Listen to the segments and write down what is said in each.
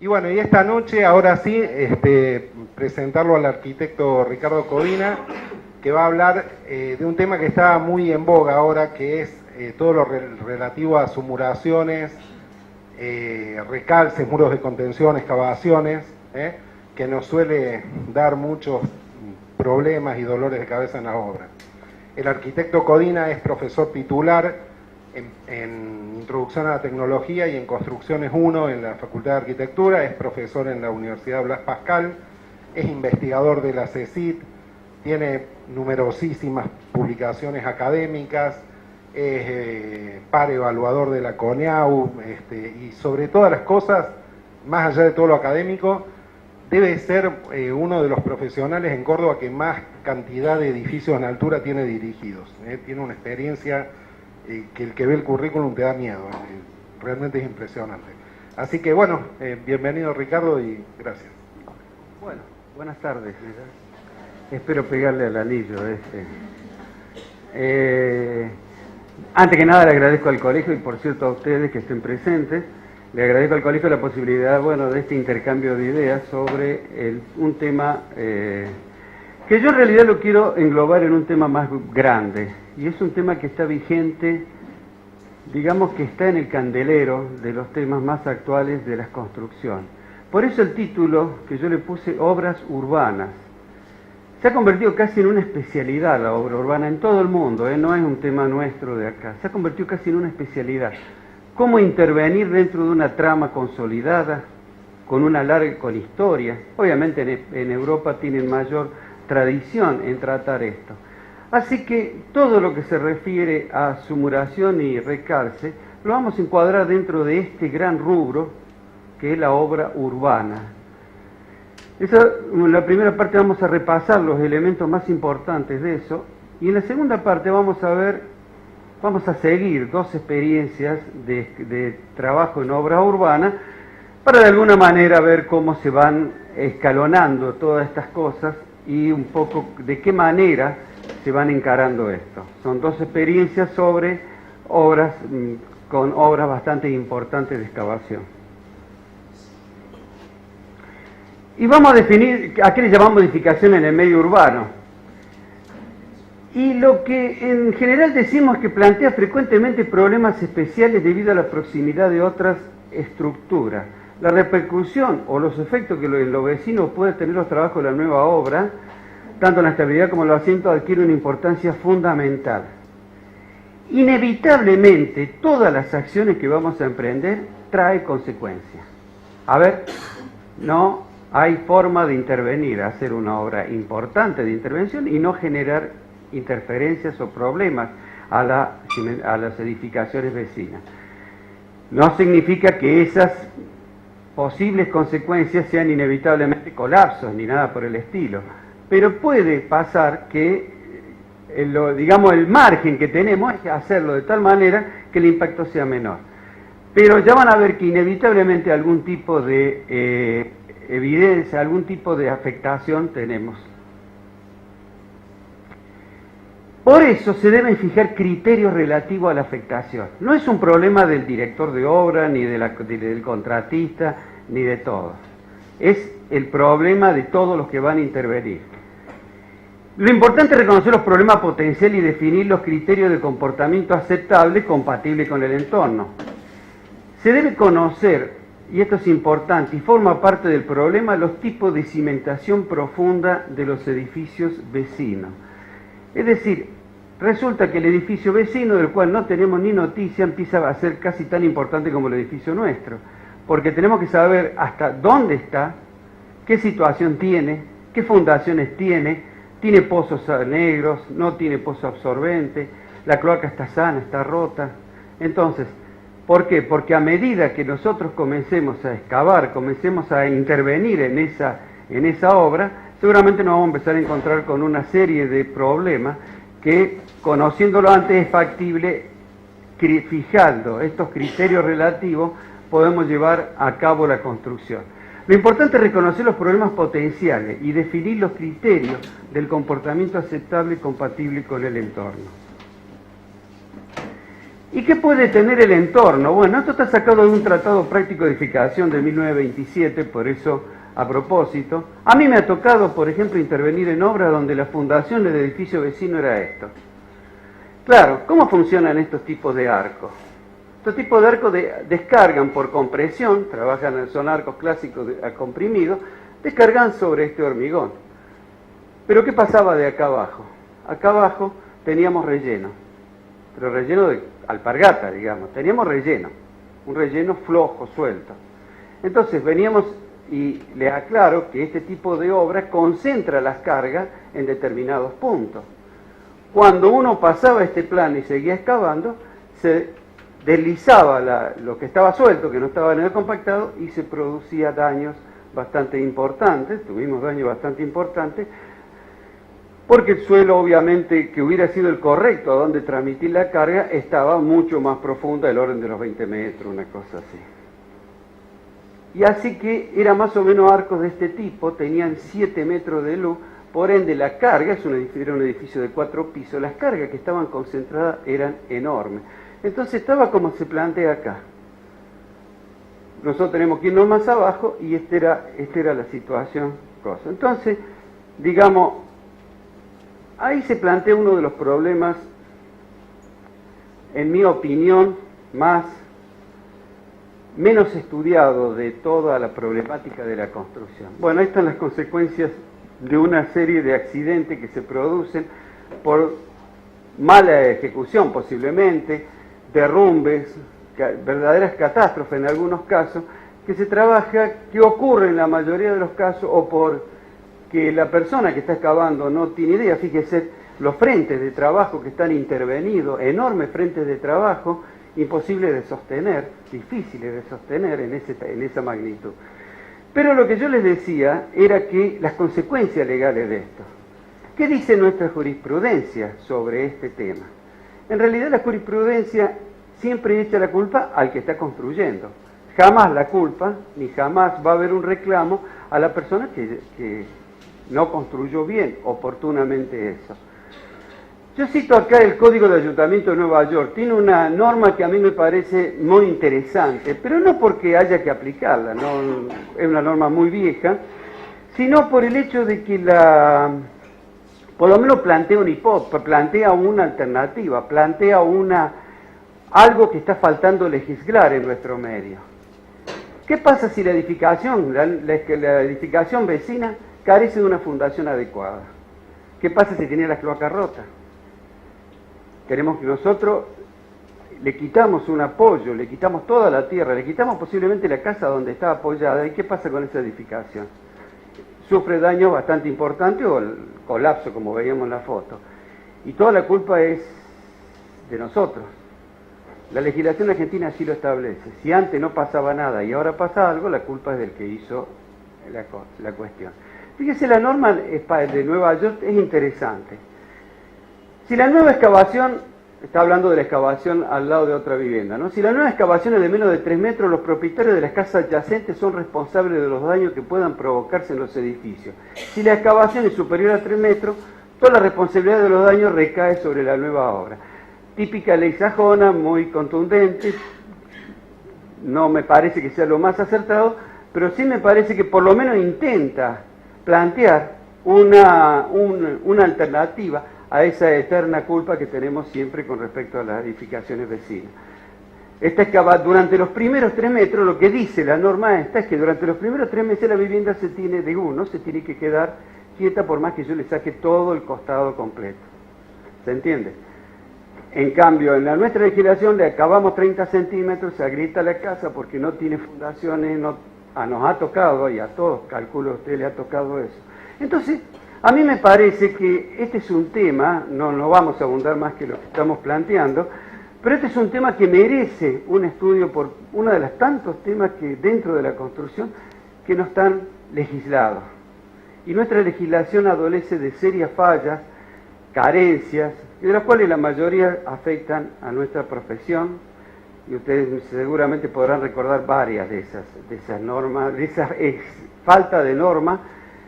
Y bueno, y esta noche, ahora sí, presentarlo al arquitecto Ricardo Codina, que va a hablar de un tema que está muy en boga ahora, que es todo lo relativo a sumuraciones, recalces, muros de contención, excavaciones, que nos suele dar muchos problemas y dolores de cabeza en la obra. El arquitecto Codina es profesor titular en Introducción a la Tecnología y en Construcciones 1 en la Facultad de Arquitectura, es profesor en la Universidad Blas Pascal, es investigador de la CECIT, tiene numerosísimas publicaciones académicas, es par evaluador de la CONEAU, y sobre todas las cosas, más allá de todo lo académico, debe ser uno de los profesionales en Córdoba que más cantidad de edificios en altura tiene dirigidos. Tiene una experiencia que el que ve el currículum te da miedo, realmente es impresionante. Así que bueno, bienvenido Ricardo y gracias. Bueno, buenas tardes. Espero pegarle al anillo. Antes que nada le agradezco al colegio y por cierto a ustedes que estén presentes. Le agradezco al colegio la posibilidad, bueno, de este intercambio de ideas sobre un tema que yo en realidad lo quiero englobar en un tema más grande, y es un tema que está vigente, digamos que está en el candelero de los temas más actuales de la construcción. Por eso el título que yo le puse, Obras Urbanas. Se ha convertido casi en una especialidad la obra urbana en todo el mundo, no es un tema nuestro de acá, se ha convertido casi en una especialidad. Cómo intervenir dentro de una trama consolidada, con historia. Obviamente en Europa tienen mayor tradición en tratar esto. Así que todo lo que se refiere a sumuración y recalce, lo vamos a encuadrar dentro de este gran rubro que es la obra urbana. En la primera parte vamos a repasar los elementos más importantes de eso, y en la segunda parte vamos a seguir dos experiencias de trabajo en obra urbana para de alguna manera ver cómo se van escalonando todas estas cosas y un poco de qué manera se van encarando esto. Son dos experiencias sobre obras, con obras bastante importantes de excavación. Y vamos a definir a qué le llamamos modificación en el medio urbano. Y lo que en general decimos es que plantea frecuentemente problemas especiales debido a la proximidad de otras estructuras. La repercusión o los efectos que en los vecinos pueden tener los trabajos de la nueva obra, tanto la estabilidad como los asientos, adquiere una importancia fundamental. Inevitablemente, todas las acciones que vamos a emprender traen consecuencias. A ver, no hay forma de intervenir, hacer una obra importante de intervención y no generar interferencias o problemas a las edificaciones vecinas. No significa que esas posibles consecuencias sean inevitablemente colapsos ni nada por el estilo, pero puede pasar que el margen que tenemos es hacerlo de tal manera que el impacto sea menor. Pero ya van a ver que inevitablemente algún tipo de evidencia, algún tipo de afectación tenemos. Por eso se deben fijar criterios relativos a la afectación. No es un problema del director de obra, ni del contratista, ni de todos. Es el problema de todos los que van a intervenir. Lo importante es reconocer los problemas potenciales y definir los criterios de comportamiento aceptable compatible con el entorno. Se debe conocer, y esto es importante y forma parte del problema, los tipos de cimentación profunda de los edificios vecinos. Es decir, resulta que el edificio vecino, del cual no tenemos ni noticia, empieza a ser casi tan importante como el edificio nuestro, porque tenemos que saber hasta dónde está, qué situación tiene, qué fundaciones tiene pozos negros, no tiene pozo absorbente, la cloaca está sana, está rota. Entonces, ¿por qué? Porque a medida que nosotros comencemos a excavar, comencemos a intervenir en esa obra, seguramente nos vamos a empezar a encontrar con una serie de problemas que, conociéndolo antes, es factible, fijando estos criterios relativos, podemos llevar a cabo la construcción. Lo importante es reconocer los problemas potenciales y definir los criterios del comportamiento aceptable y compatible con el entorno. ¿Y qué puede tener el entorno? Bueno, esto está sacado de un tratado práctico de edificación de 1927, por eso, a propósito, a mí me ha tocado, por ejemplo, intervenir en obras donde la fundación del edificio vecino era esto. Claro, ¿cómo funcionan estos tipos de arcos? Estos tipos de arcos descargan por compresión, son arcos clásicos comprimidos, descargan sobre este hormigón. Pero ¿qué pasaba de acá abajo? Acá abajo teníamos relleno, pero relleno de alpargata, digamos, teníamos relleno, un relleno flojo, suelto. Entonces veníamos, y le aclaro que este tipo de obra concentra las cargas en determinados puntos. Cuando uno pasaba este plano y seguía excavando, se deslizaba lo que estaba suelto, que no estaba en el compactado, y se producía daños bastante importantes, tuvimos daños bastante importantes, porque el suelo, obviamente, que hubiera sido el correcto a donde transmitir la carga, estaba mucho más profunda, del orden de los 20 metros, una cosa así. Y así que era más o menos arcos de este tipo, tenían 7 metros de luz, por ende la carga, era un edificio de 4 pisos, las cargas que estaban concentradas eran enormes. Entonces estaba como se plantea acá. Nosotros tenemos que irnos más abajo y esta era la situación. Entonces, digamos, ahí se plantea uno de los problemas, en mi opinión, menos estudiado de toda la problemática de la construcción. Bueno, ahí están las consecuencias de una serie de accidentes que se producen por mala ejecución posiblemente, derrumbes, verdaderas catástrofes en algunos casos, que ocurre en la mayoría de los casos o por que la persona que está excavando no tiene idea. Fíjese, los frentes de trabajo que están intervenidos, enormes frentes de trabajo, imposibles de sostener, difíciles de sostener en esa magnitud. Pero lo que yo les decía era que las consecuencias legales de esto. ¿Qué dice nuestra jurisprudencia sobre este tema? En realidad la jurisprudencia siempre echa la culpa al que está construyendo. Jamás la culpa, ni jamás va a haber un reclamo a la persona que no construyó bien, oportunamente eso. Yo cito acá el Código de Ayuntamiento de Nueva York. Tiene una norma que a mí me parece muy interesante, pero no porque haya que aplicarla, no, es una norma muy vieja, sino por el hecho de que por lo menos plantea una hipótesis, plantea una alternativa, plantea algo que está faltando legislar en nuestro medio. ¿Qué pasa si la edificación vecina carece de una fundación adecuada? ¿Qué pasa si tiene las cloacas rotas? Queremos que nosotros le quitamos un apoyo, le quitamos toda la tierra, le quitamos posiblemente la casa donde está apoyada. ¿Y qué pasa con esa edificación? Sufre daños bastante importantes o el colapso, como veíamos en la foto. Y toda la culpa es de nosotros. La legislación argentina así lo establece. Si antes no pasaba nada y ahora pasa algo, la culpa es del que hizo la cuestión. Fíjese, la norma de Nueva York es interesante. Si la nueva excavación, está hablando de la excavación al lado de otra vivienda, ¿no? Si la nueva excavación es de menos de 3 metros, los propietarios de las casas adyacentes son responsables de los daños que puedan provocarse en los edificios. Si la excavación es superior a 3 metros, toda la responsabilidad de los daños recae sobre la nueva obra. Típica ley sajona, muy contundente, no me parece que sea lo más acertado, pero sí me parece que por lo menos intenta plantear una alternativa a esa eterna culpa que tenemos siempre con respecto a las edificaciones vecinas. Durante los primeros 3 metros, lo que dice la norma esta es que durante los primeros 3 meses la vivienda se tiene que quedar quieta por más que yo le saque todo el costado completo. ¿Se entiende? En cambio, en nuestra legislación le acabamos 30 centímetros, se agrieta la casa porque no tiene fundaciones, nos ha tocado, y a todos, calculo a usted le ha tocado eso. Entonces, a mí me parece que este es un tema, no vamos a abundar más que lo que estamos planteando, pero este es un tema que merece un estudio por uno de los tantos temas que dentro de la construcción que no están legislados. Y nuestra legislación adolece de serias fallas, carencias, de las cuales la mayoría afectan a nuestra profesión, y ustedes seguramente podrán recordar varias de esas normas, de esa falta de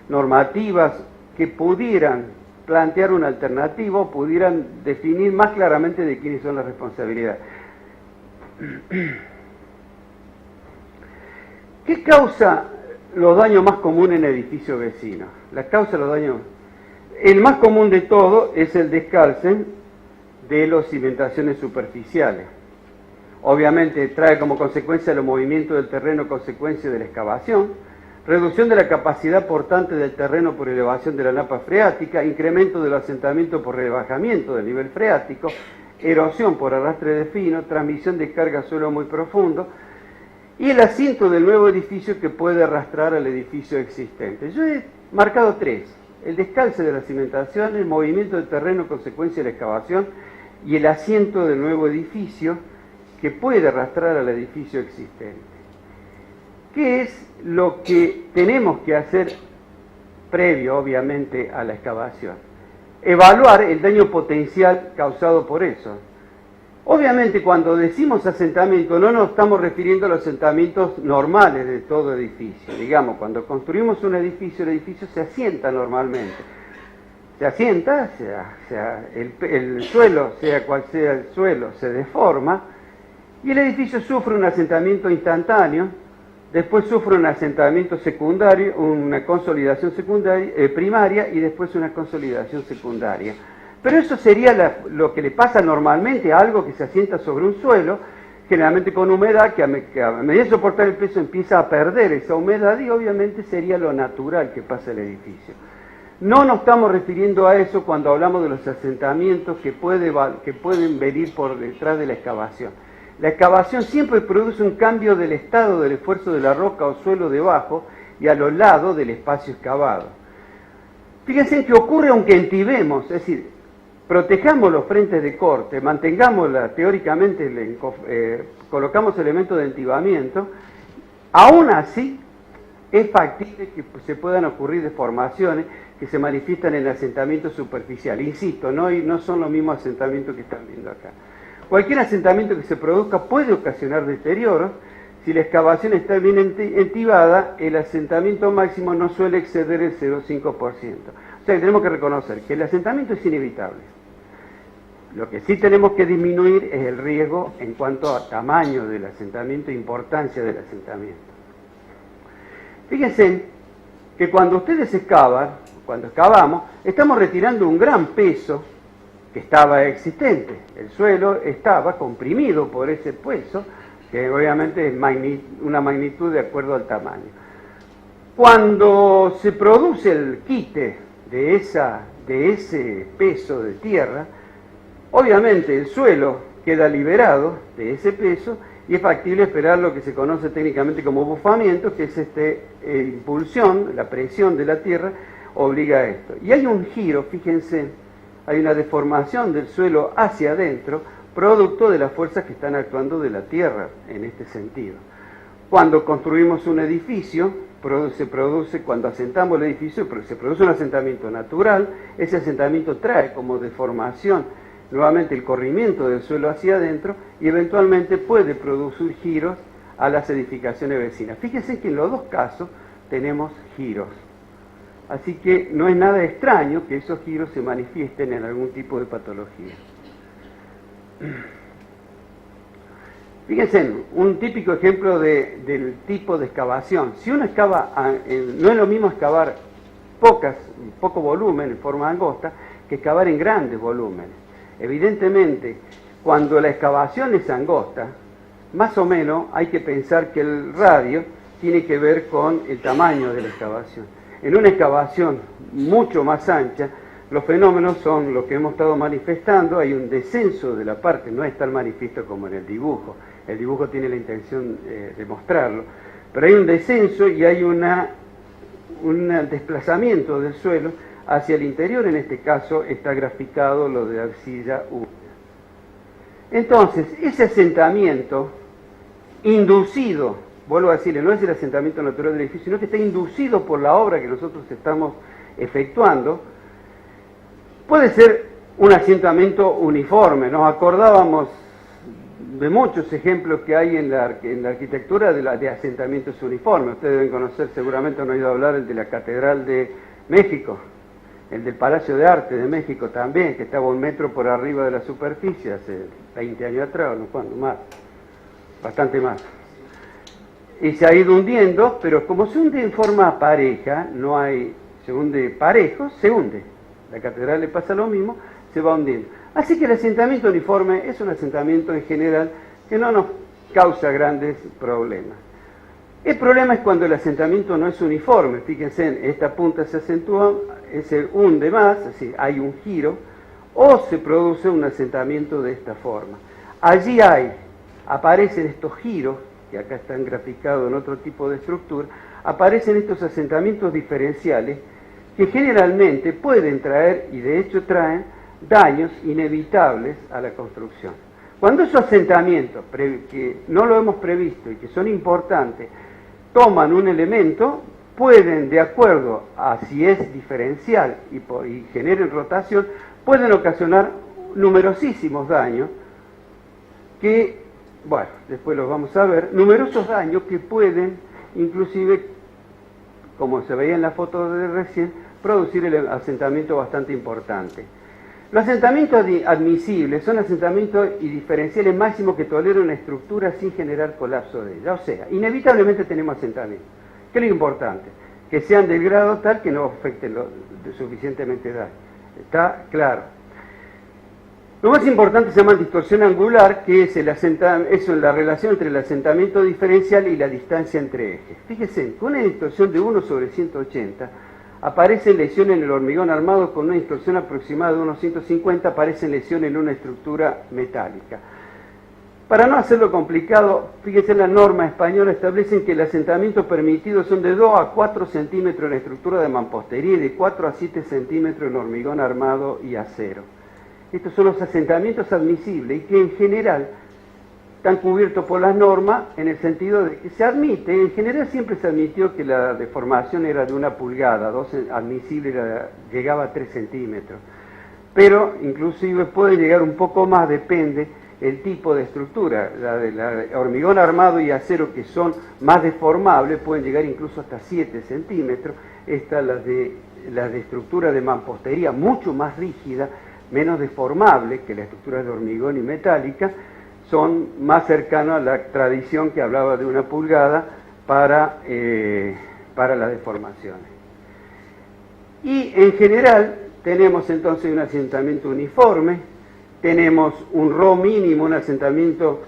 normativas que pudieran plantear una alternativa o pudieran definir más claramente de quiénes son las responsabilidades. ¿Qué causa los daños más comunes en edificios vecinos? La causa de los daños... El más común de todo es el descalce de las cimentaciones superficiales. Obviamente trae como consecuencia los movimientos del terreno, consecuencia de la excavación, reducción de la capacidad portante del terreno por elevación de la napa freática, incremento del asentamiento por rebajamiento del nivel freático, erosión por arrastre de fino, transmisión de carga a suelo muy profundo, y el asiento del nuevo edificio que puede arrastrar al edificio existente. Yo he marcado tres: el descalce de la cimentación, el movimiento del terreno consecuencia de la excavación y el asiento del nuevo edificio que puede arrastrar al edificio existente. ¿Qué es lo que tenemos que hacer previo, obviamente, a la excavación? Evaluar el daño potencial causado por eso. Obviamente, cuando decimos asentamiento, no nos estamos refiriendo a los asentamientos normales de todo edificio. Digamos, cuando construimos un edificio, el edificio se asienta normalmente. Se asienta, el suelo, sea cual sea el suelo, se deforma, y el edificio sufre un asentamiento instantáneo, después sufre un asentamiento secundario, una consolidación secundaria, primaria, y después una consolidación secundaria. Pero eso sería lo que le pasa normalmente a algo que se asienta sobre un suelo, generalmente con humedad, que a medida de soportar el peso empieza a perder esa humedad, y obviamente sería lo natural que pasa el edificio. No nos estamos refiriendo a eso cuando hablamos de los asentamientos que pueden venir por detrás de la excavación. La excavación siempre produce un cambio del estado del esfuerzo de la roca o suelo debajo y a los lados del espacio excavado. Fíjense que ocurre aunque entibemos, es decir, protejamos los frentes de corte, mantengamos teóricamente, colocamos elementos de entibamiento, aún así es factible que se puedan ocurrir deformaciones que se manifiestan en el asentamiento superficial. Insisto, no son los mismos asentamientos que están viendo acá. Cualquier asentamiento que se produzca puede ocasionar deterioros. Si la excavación está bien entibada, el asentamiento máximo no suele exceder el 0,5%. O sea que tenemos que reconocer que el asentamiento es inevitable. Lo que sí tenemos que disminuir es el riesgo en cuanto a tamaño del asentamiento e importancia del asentamiento. Fíjense que cuando ustedes excavan, cuando excavamos, estamos retirando un gran peso que estaba existente. El suelo estaba comprimido por ese peso, que obviamente es una magnitud de acuerdo al tamaño. Cuando se produce el quite de ese peso de tierra, obviamente el suelo queda liberado de ese peso y es factible esperar lo que se conoce técnicamente como bufamiento, que es impulsión, la presión de la tierra obliga a esto. Y hay un giro, fíjense, hay una deformación del suelo hacia adentro, producto de las fuerzas que están actuando de la tierra en este sentido. Cuando construimos un edificio, cuando asentamos el edificio, se produce un asentamiento natural, ese asentamiento trae como deformación nuevamente el corrimiento del suelo hacia adentro y eventualmente puede producir giros a las edificaciones vecinas. Fíjense que en los dos casos tenemos giros. Así que no es nada extraño que esos giros se manifiesten en algún tipo de patología. Fíjense, un típico ejemplo del tipo de excavación. Si uno excava, no es lo mismo excavar poco volumen en forma angosta que excavar en grandes volúmenes. Evidentemente, cuando la excavación es angosta, más o menos hay que pensar que el radio tiene que ver con el tamaño de la excavación. En una excavación mucho más ancha, los fenómenos son los que hemos estado manifestando, hay un descenso de la parte, no es tan manifiesto como en el dibujo tiene la intención de mostrarlo, pero hay un descenso y hay un desplazamiento del suelo hacia el interior. En este caso está graficado lo de arcilla húmeda. Entonces, ese asentamiento inducido, vuelvo a decirle, no es el asentamiento natural del edificio, sino que está inducido por la obra que nosotros estamos efectuando, puede ser un asentamiento uniforme. Nos acordábamos de muchos ejemplos que hay en la arquitectura de asentamientos uniformes. Ustedes deben conocer, seguramente han oído hablar, el de la Catedral de México, el del Palacio de Arte de México también, que estaba 1 metro por arriba de la superficie hace 20 años atrás, no cuando más. bastante más. Y se ha ido hundiendo, pero como se hunde en forma pareja, se hunde parejo, se hunde. La catedral le pasa lo mismo, se va hundiendo. Así que el asentamiento uniforme es un asentamiento en general que no nos causa grandes problemas. El problema es cuando el asentamiento no es uniforme. Fíjense, en esta punta se acentúa, se hunde más, es decir, hay un giro, o se produce un asentamiento de esta forma. Allí aparecen estos giros, que acá están graficados en otro tipo de estructura, aparecen estos asentamientos diferenciales que generalmente pueden traer, y de hecho traen, daños inevitables a la construcción. Cuando esos asentamientos, que no lo hemos previsto y que son importantes, toman un elemento, pueden, de acuerdo a si es diferencial y generen rotación, pueden ocasionar numerosísimos daños que, bueno, después los vamos a ver, numerosos daños que pueden, inclusive, como se veía en la foto de recién, producir el asentamiento bastante importante. Los asentamientos admisibles son asentamientos y diferenciales máximos que toleran una estructura sin generar colapso de ella. O sea, inevitablemente tenemos asentamientos. ¿Qué es lo importante? Que sean del grado tal que no afecten suficientemente daño. ¿Está claro? Lo más importante se llama distorsión angular, que es la relación entre el asentamiento diferencial y la distancia entre ejes. Fíjense, con una distorsión de 1/180, aparecen lesiones en el hormigón armado. Con una distorsión aproximada de 1/150 aparecen lesiones en una estructura metálica. Para no hacerlo complicado, fíjense, la norma española establecen que el asentamiento permitido son de 2 a 4 centímetros en la estructura de mampostería y de 4 a 7 centímetros en hormigón armado y acero. Estos son los asentamientos admisibles y que en general están cubiertos por las normas en el sentido de que se admite, en general siempre se admitió que la deformación era de 1 pulgada, admisible llegaba a 3 centímetros, pero inclusive puede llegar un poco más, depende el tipo de estructura. La de hormigón armado y acero, que son más deformables, pueden llegar incluso hasta 7 centímetros. Esta, la de estructura de mampostería, mucho más rígida, menos deformable que la estructura de hormigón y metálica, son más cercanos a la tradición que hablaba de 1 pulgada para las deformaciones. Y en general tenemos entonces un asentamiento uniforme, tenemos un ρ mínimo, un asentamiento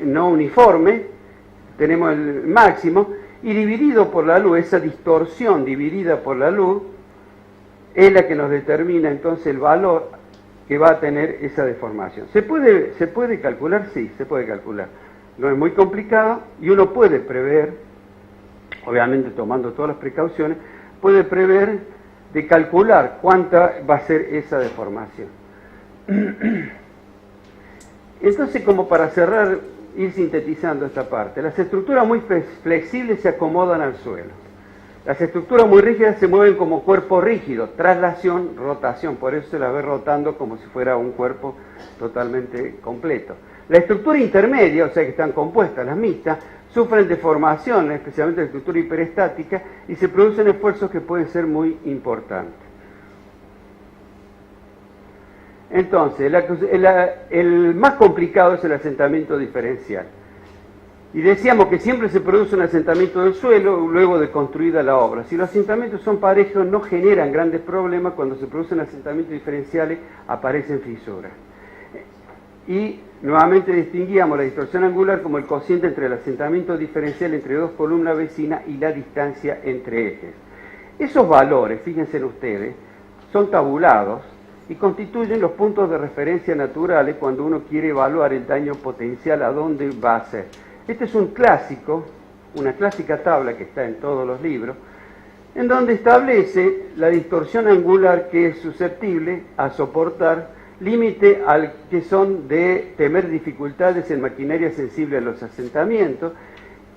no uniforme, tenemos el máximo, y dividido por la luz, esa distorsión dividida por la luz, es la que nos determina entonces el valor que va a tener esa deformación. ¿Se puede calcular? Sí, se puede calcular. No es muy complicado y uno puede prever, obviamente tomando todas las precauciones, puede prever de calcular cuánta va a ser esa deformación. Entonces, como para cerrar, ir sintetizando esta parte, las estructuras muy flexibles se acomodan al suelo. Las estructuras muy rígidas se mueven como cuerpo rígido, traslación, rotación, por eso se la ve rotando como si fuera un cuerpo totalmente completo. La estructura intermedia, o sea que están compuestas, las mixtas, sufren deformaciones, especialmente la estructura hiperestática, y se producen esfuerzos que pueden ser muy importantes. Entonces, el más complicado es el asentamiento diferencial. Y decíamos que siempre se produce un asentamiento del suelo luego de construida la obra. Si los asentamientos son parejos, no generan grandes problemas. Cuando se producen asentamientos diferenciales, aparecen fisuras. Y nuevamente distinguíamos la distorsión angular como el cociente entre el asentamiento diferencial entre dos columnas vecinas y la distancia entre ejes. Esos valores, fíjense ustedes, son tabulados y constituyen los puntos de referencia naturales cuando uno quiere evaluar el daño potencial a dónde va a ser. Este es un clásico, una clásica tabla que está en todos los libros, en donde establece la distorsión angular que es susceptible a soportar, límite al que son de temer dificultades en maquinaria sensible a los asentamientos,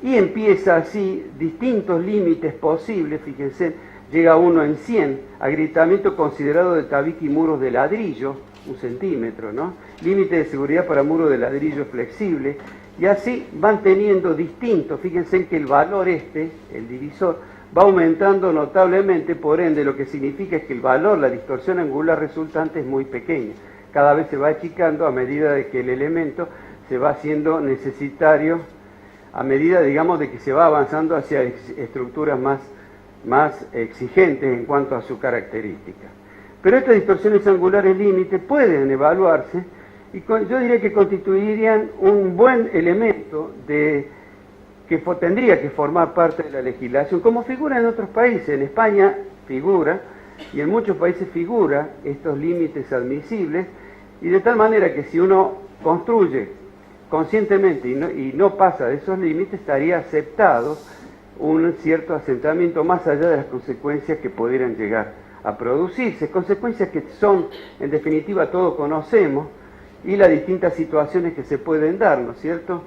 y empieza así distintos límites posibles. Fíjense, llega uno en 100, agrietamiento considerado de tabique y muros de ladrillo, 1 centímetro, ¿no? Límite de seguridad para muro de ladrillo flexible, y así van teniendo distintos. Fíjense en que el valor el divisor, va aumentando notablemente, por ende lo que significa es que el valor, la distorsión angular resultante es muy pequeña. Cada vez se va achicando a medida de que el elemento se va haciendo necesario a medida, digamos, de que se va avanzando hacia estructuras más exigentes en cuanto a su característica. Pero estas distorsiones angulares límite pueden evaluarse y yo diría que constituirían un buen elemento que tendría que formar parte de la legislación, como figura en otros países. En España figura, y en muchos países figura estos límites admisibles, y de tal manera que si uno construye conscientemente y no pasa de esos límites, estaría aceptado un cierto asentamiento más allá de las consecuencias que pudieran llegar a producirse, consecuencias que son, en definitiva, todos conocemos, y las distintas situaciones que se pueden dar, ¿no es cierto?,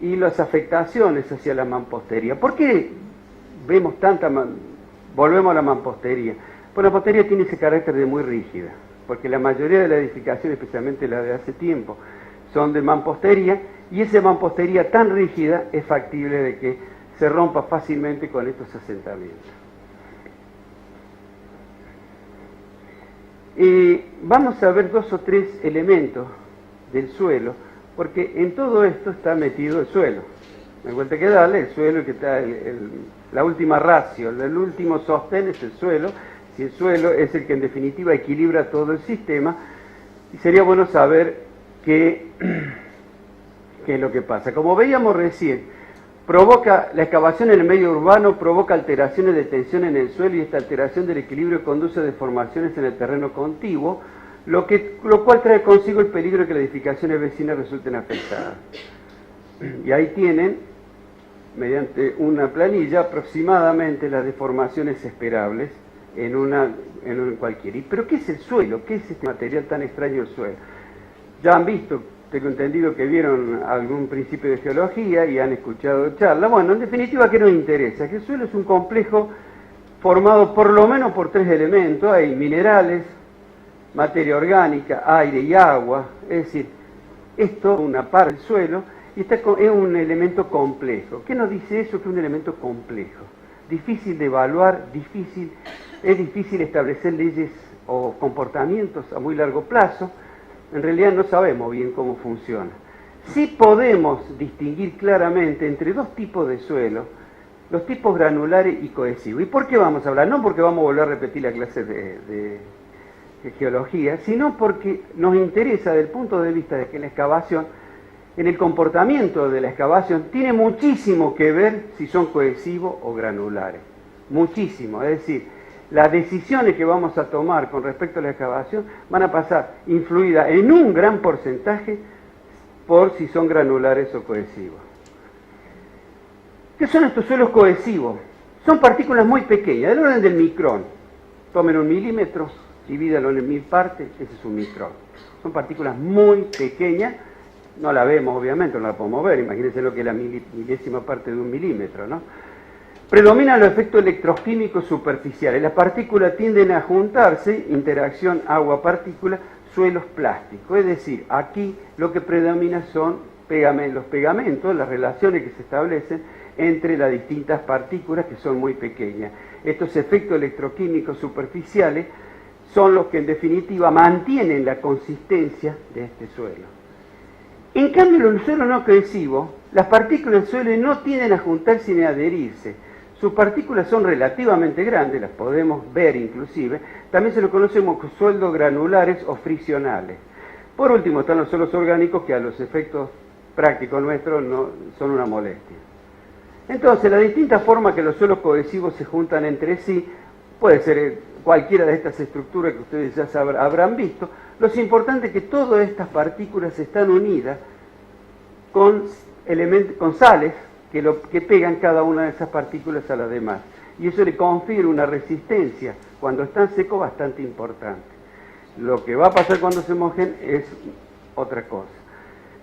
y las afectaciones hacia la mampostería. ¿Por qué vemos volvemos a la mampostería? Pues la mampostería tiene ese carácter de muy rígida, porque la mayoría de las edificaciones, especialmente las de hace tiempo, son de mampostería, y esa mampostería tan rígida es factible de que se rompa fácilmente con estos asentamientos. Vamos a ver 2 o 3 elementos del suelo, porque en todo esto está metido el suelo. Me cuenta que darle el suelo, que está la última ratio, el último sostén es el suelo. Si el suelo es el que en definitiva equilibra todo el sistema, y sería bueno saber qué es lo que pasa. Como veíamos recién, la excavación en el medio urbano provoca alteraciones de tensión en el suelo, y esta alteración del equilibrio conduce a deformaciones en el terreno contiguo, lo cual trae consigo el peligro de que las edificaciones vecinas resulten afectadas. Y ahí tienen, mediante una planilla, aproximadamente las deformaciones esperables en cualquiera. ¿Pero qué es el suelo? ¿Qué es este material tan extraño, el suelo? Ya han visto, tengo entendido que vieron algún principio de geología y han escuchado charlas. Bueno, en definitiva, ¿qué nos interesa? Que el suelo es un complejo formado por lo menos por 3 elementos. Hay minerales, materia orgánica, aire y agua. Es decir, esto es una parte del suelo y es un elemento complejo. ¿Qué nos dice eso? Que es un elemento complejo, difícil de evaluar, es difícil establecer leyes o comportamientos a muy largo plazo. En realidad no sabemos bien cómo funciona. Sí podemos distinguir claramente entre 2 tipos de suelo, los tipos granulares y cohesivos. ¿Y por qué vamos a hablar? No porque vamos a volver a repetir la clase de geología, sino porque nos interesa desde el punto de vista de que la excavación, en el comportamiento de la excavación, tiene muchísimo que ver si son cohesivos o granulares. Muchísimo, es decir, las decisiones que vamos a tomar con respecto a la excavación van a pasar influidas en un gran porcentaje por si son granulares o cohesivos. ¿Qué son estos suelos cohesivos? Son partículas muy pequeñas, del orden del micrón. Tomen 1 milímetro, divídalo en 1000 partes, ese es un micrón. Son partículas muy pequeñas, no la vemos obviamente, no la podemos ver, imagínense lo que es la milésima parte de 1 milímetro, ¿no? Predominan los efectos electroquímicos superficiales. Las partículas tienden a juntarse, interacción agua-partícula, suelos plásticos. Es decir, aquí lo que predomina son los pegamentos, las relaciones que se establecen entre las distintas partículas, que son muy pequeñas. Estos efectos electroquímicos superficiales son los que en definitiva mantienen la consistencia de este suelo. En cambio, en el suelo no cohesivo, las partículas del suelo no tienden a juntarse ni a adherirse. Sus partículas son relativamente grandes, las podemos ver inclusive. También se los conoce como suelos granulares o friccionales. Por último están los suelos orgánicos, que a los efectos prácticos nuestros no son una molestia. Entonces, las distintas formas que los suelos cohesivos se juntan entre sí, puede ser cualquiera de estas estructuras que ustedes ya habrán visto. Lo importante es que todas estas partículas están unidas con sales que pegan cada una de esas partículas a las demás. Y eso le confiere una resistencia, cuando están secos, bastante importante. Lo que va a pasar cuando se mojen es otra cosa.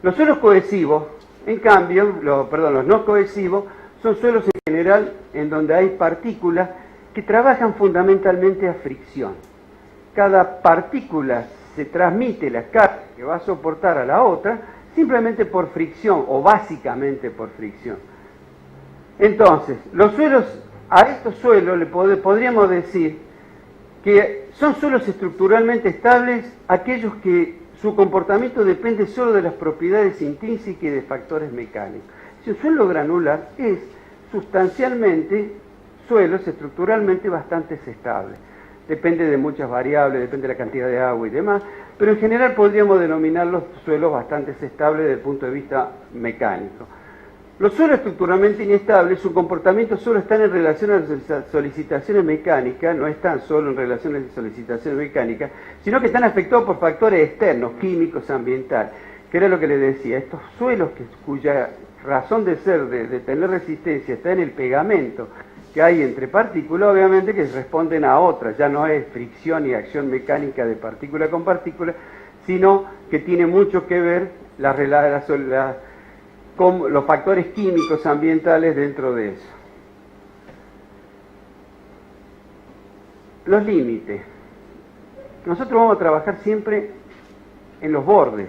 Los suelos cohesivos, en cambio, los no cohesivos, son suelos en general en donde hay partículas que trabajan fundamentalmente a fricción. Cada partícula se transmite la carga que va a soportar a la otra simplemente por fricción, o básicamente por fricción. Entonces, a estos suelos le podríamos decir que son suelos estructuralmente estables aquellos que su comportamiento depende solo de las propiedades intrínsecas y de factores mecánicos. Si un suelo granular es sustancialmente, suelos estructuralmente bastante estable. Depende de muchas variables, depende de la cantidad de agua y demás, pero en general podríamos denominar los suelos bastante estables desde el punto de vista mecánico. Los suelos estructuralmente inestables, su comportamiento solo está en relación a las solicitaciones mecánicas, no están solo en relación a las solicitaciones mecánicas, sino que están afectados por factores externos, químicos, ambientales, que era lo que les decía, estos suelos cuya razón de ser, de tener resistencia, está en el pegamento que hay entre partículas, obviamente que responden a otras, ya no es fricción y acción mecánica de partícula con partícula, sino que tiene mucho que ver con los factores químicos ambientales dentro de eso. Los límites. Nosotros vamos a trabajar siempre en los bordes.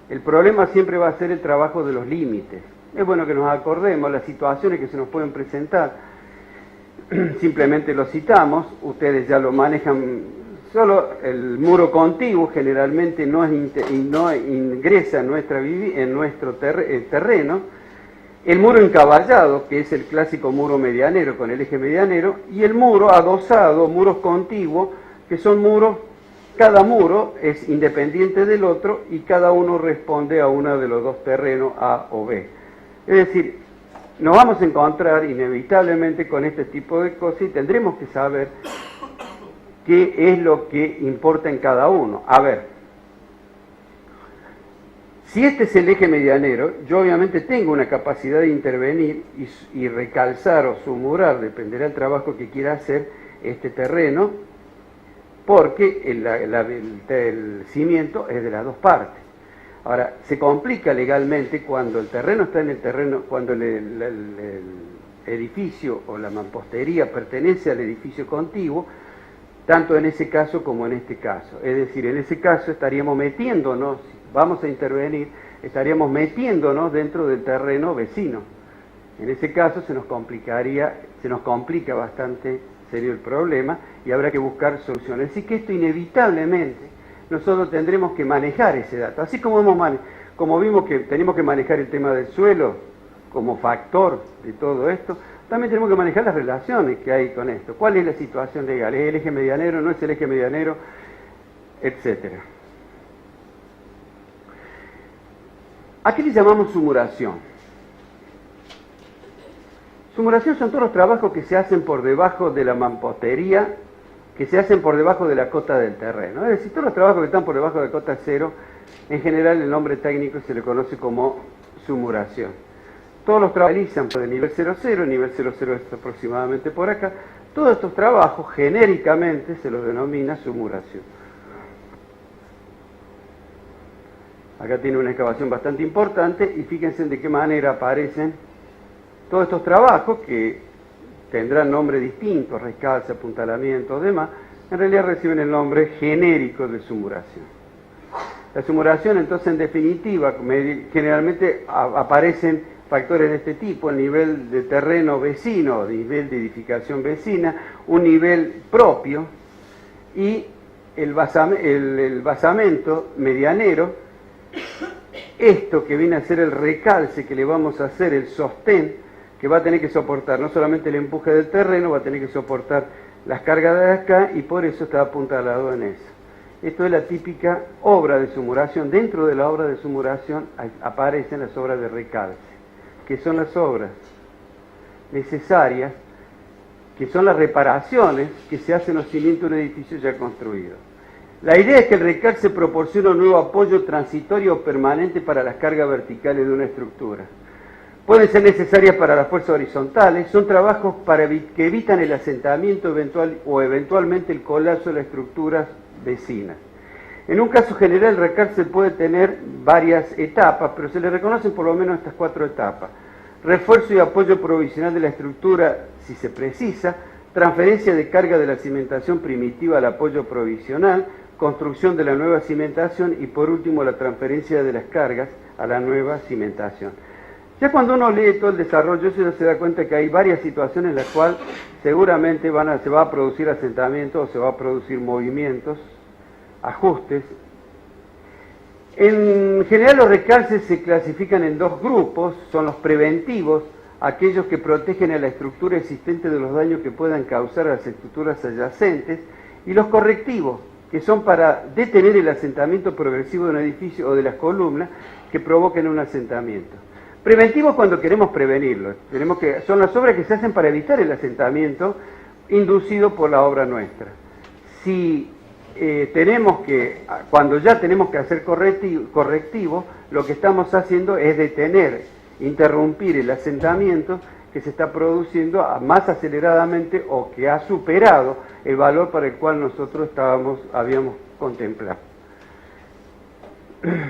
El problema siempre va a ser el trabajo de los límites. Es bueno que nos acordemos las situaciones que se nos pueden presentar. Simplemente lo citamos, ustedes ya lo manejan. Solo el muro contiguo generalmente no ingresa en nuestro terreno. El muro encaballado, que es el clásico muro medianero con el eje medianero, y el muro adosado, muros contiguos, que son muros, cada muro es independiente del otro y cada uno responde a uno de los dos terrenos A o B. Es decir, nos vamos a encontrar inevitablemente con este tipo de cosas y tendremos que saber qué es lo que importa en cada uno. A ver, si este es el eje medianero, yo obviamente tengo una capacidad de intervenir y recalzar o sumurar, dependerá del trabajo que quiera hacer este terreno, porque el cimiento es de las dos partes. Ahora, se complica legalmente cuando el terreno está en el terreno, cuando el edificio o la mampostería pertenece al edificio contiguo, tanto en ese caso como en este caso. Es decir, en ese caso estaríamos metiéndonos, si vamos a intervenir, estaríamos metiéndonos dentro del terreno vecino. En ese caso se nos complica bastante serio el problema y habrá que buscar soluciones. Así que esto inevitablemente nosotros tendremos que manejar ese dato. Así como vimos que tenemos que manejar el tema del suelo como factor de todo esto, también tenemos que manejar las relaciones que hay con esto. ¿Cuál es la situación legal? ¿Es el eje medianero? ¿No es el eje medianero? Etcétera. ¿A qué le llamamos sumuración? Sumuración son todos los trabajos que se hacen por debajo de la mampostería, que se hacen por debajo de la cota del terreno. Es decir, todos los trabajos que están por debajo de cota cero, en general el nombre técnico se le conoce como sumuración. Todos los trabajos realizan de nivel 00, el nivel 00 es aproximadamente por acá. Todos estos trabajos genéricamente se los denomina sumuración. Acá tiene una excavación bastante importante y fíjense de qué manera aparecen todos estos trabajos que tendrán nombre distinto, rescalce, apuntalamiento, demás, en realidad reciben el nombre genérico de sumuración. La sumuración, entonces, en definitiva, generalmente aparecen factores de este tipo, el nivel de terreno vecino, nivel de edificación vecina, un nivel propio y el basamento medianero, esto que viene a ser el recalce que le vamos a hacer, el sostén, que va a tener que soportar no solamente el empuje del terreno, va a tener que soportar las cargas de acá y por eso está apuntalado en eso. Esto es la típica obra de sumuración. Dentro de la obra de sumuración aparecen las obras de recalce, que son las obras necesarias, que son las reparaciones que se hacen los cimientos de un edificio ya construido. La idea es que el recalce proporciona un nuevo apoyo transitorio o permanente para las cargas verticales de una estructura. Pueden ser necesarias para las fuerzas horizontales, son trabajos que evitan el asentamiento eventual o eventualmente el colapso de las estructuras vecinas. En un caso general, el recalce puede tener varias etapas, pero se le reconocen por lo menos estas 4 etapas. Refuerzo y apoyo provisional de la estructura, si se precisa, transferencia de carga de la cimentación primitiva al apoyo provisional, construcción de la nueva cimentación y por último la transferencia de las cargas a la nueva cimentación. Ya cuando uno lee todo el desarrollo, se da cuenta que hay varias situaciones en las cuales seguramente se va a producir asentamiento o se va a producir movimientos, ajustes En general los recalces se clasifican en dos grupos, son los preventivos, aquellos que protegen a la estructura existente de los daños que puedan causar a las estructuras adyacentes, y los correctivos, que son para detener el asentamiento progresivo de un edificio o de las columnas que provoquen un asentamiento. Preventivos cuando queremos prevenirlo, son las obras que se hacen para evitar el asentamiento inducido por la obra nuestra. Si cuando ya tenemos que hacer correctivo, lo que estamos haciendo es detener, interrumpir el asentamiento que se está produciendo más aceleradamente o que ha superado el valor para el cual nosotros habíamos contemplado.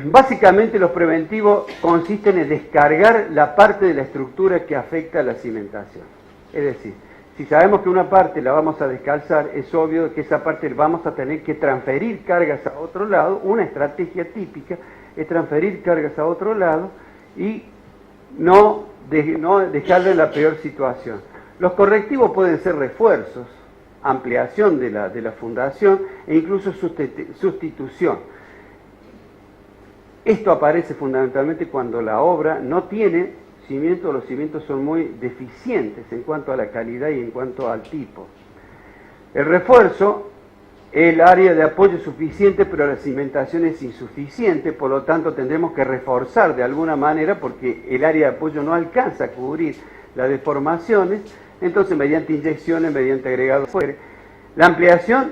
Básicamente los preventivos consisten en descargar la parte de la estructura que afecta a la cimentación. Es decir, si sabemos que una parte la vamos a descalzar, es obvio que esa parte vamos a tener que transferir cargas a otro lado. Una estrategia típica es transferir cargas a otro lado y no dejarla en la peor situación. Los correctivos pueden ser refuerzos, ampliación de la fundación e incluso sustitución. Esto aparece fundamentalmente cuando la obra no tiene cimientos, los cimientos son muy deficientes en cuanto a la calidad y en cuanto al tipo. El refuerzo, el área de apoyo es suficiente, pero la cimentación es insuficiente, por lo tanto tendremos que reforzar de alguna manera porque el área de apoyo no alcanza a cubrir las deformaciones, entonces mediante inyecciones, mediante agregados. La ampliación,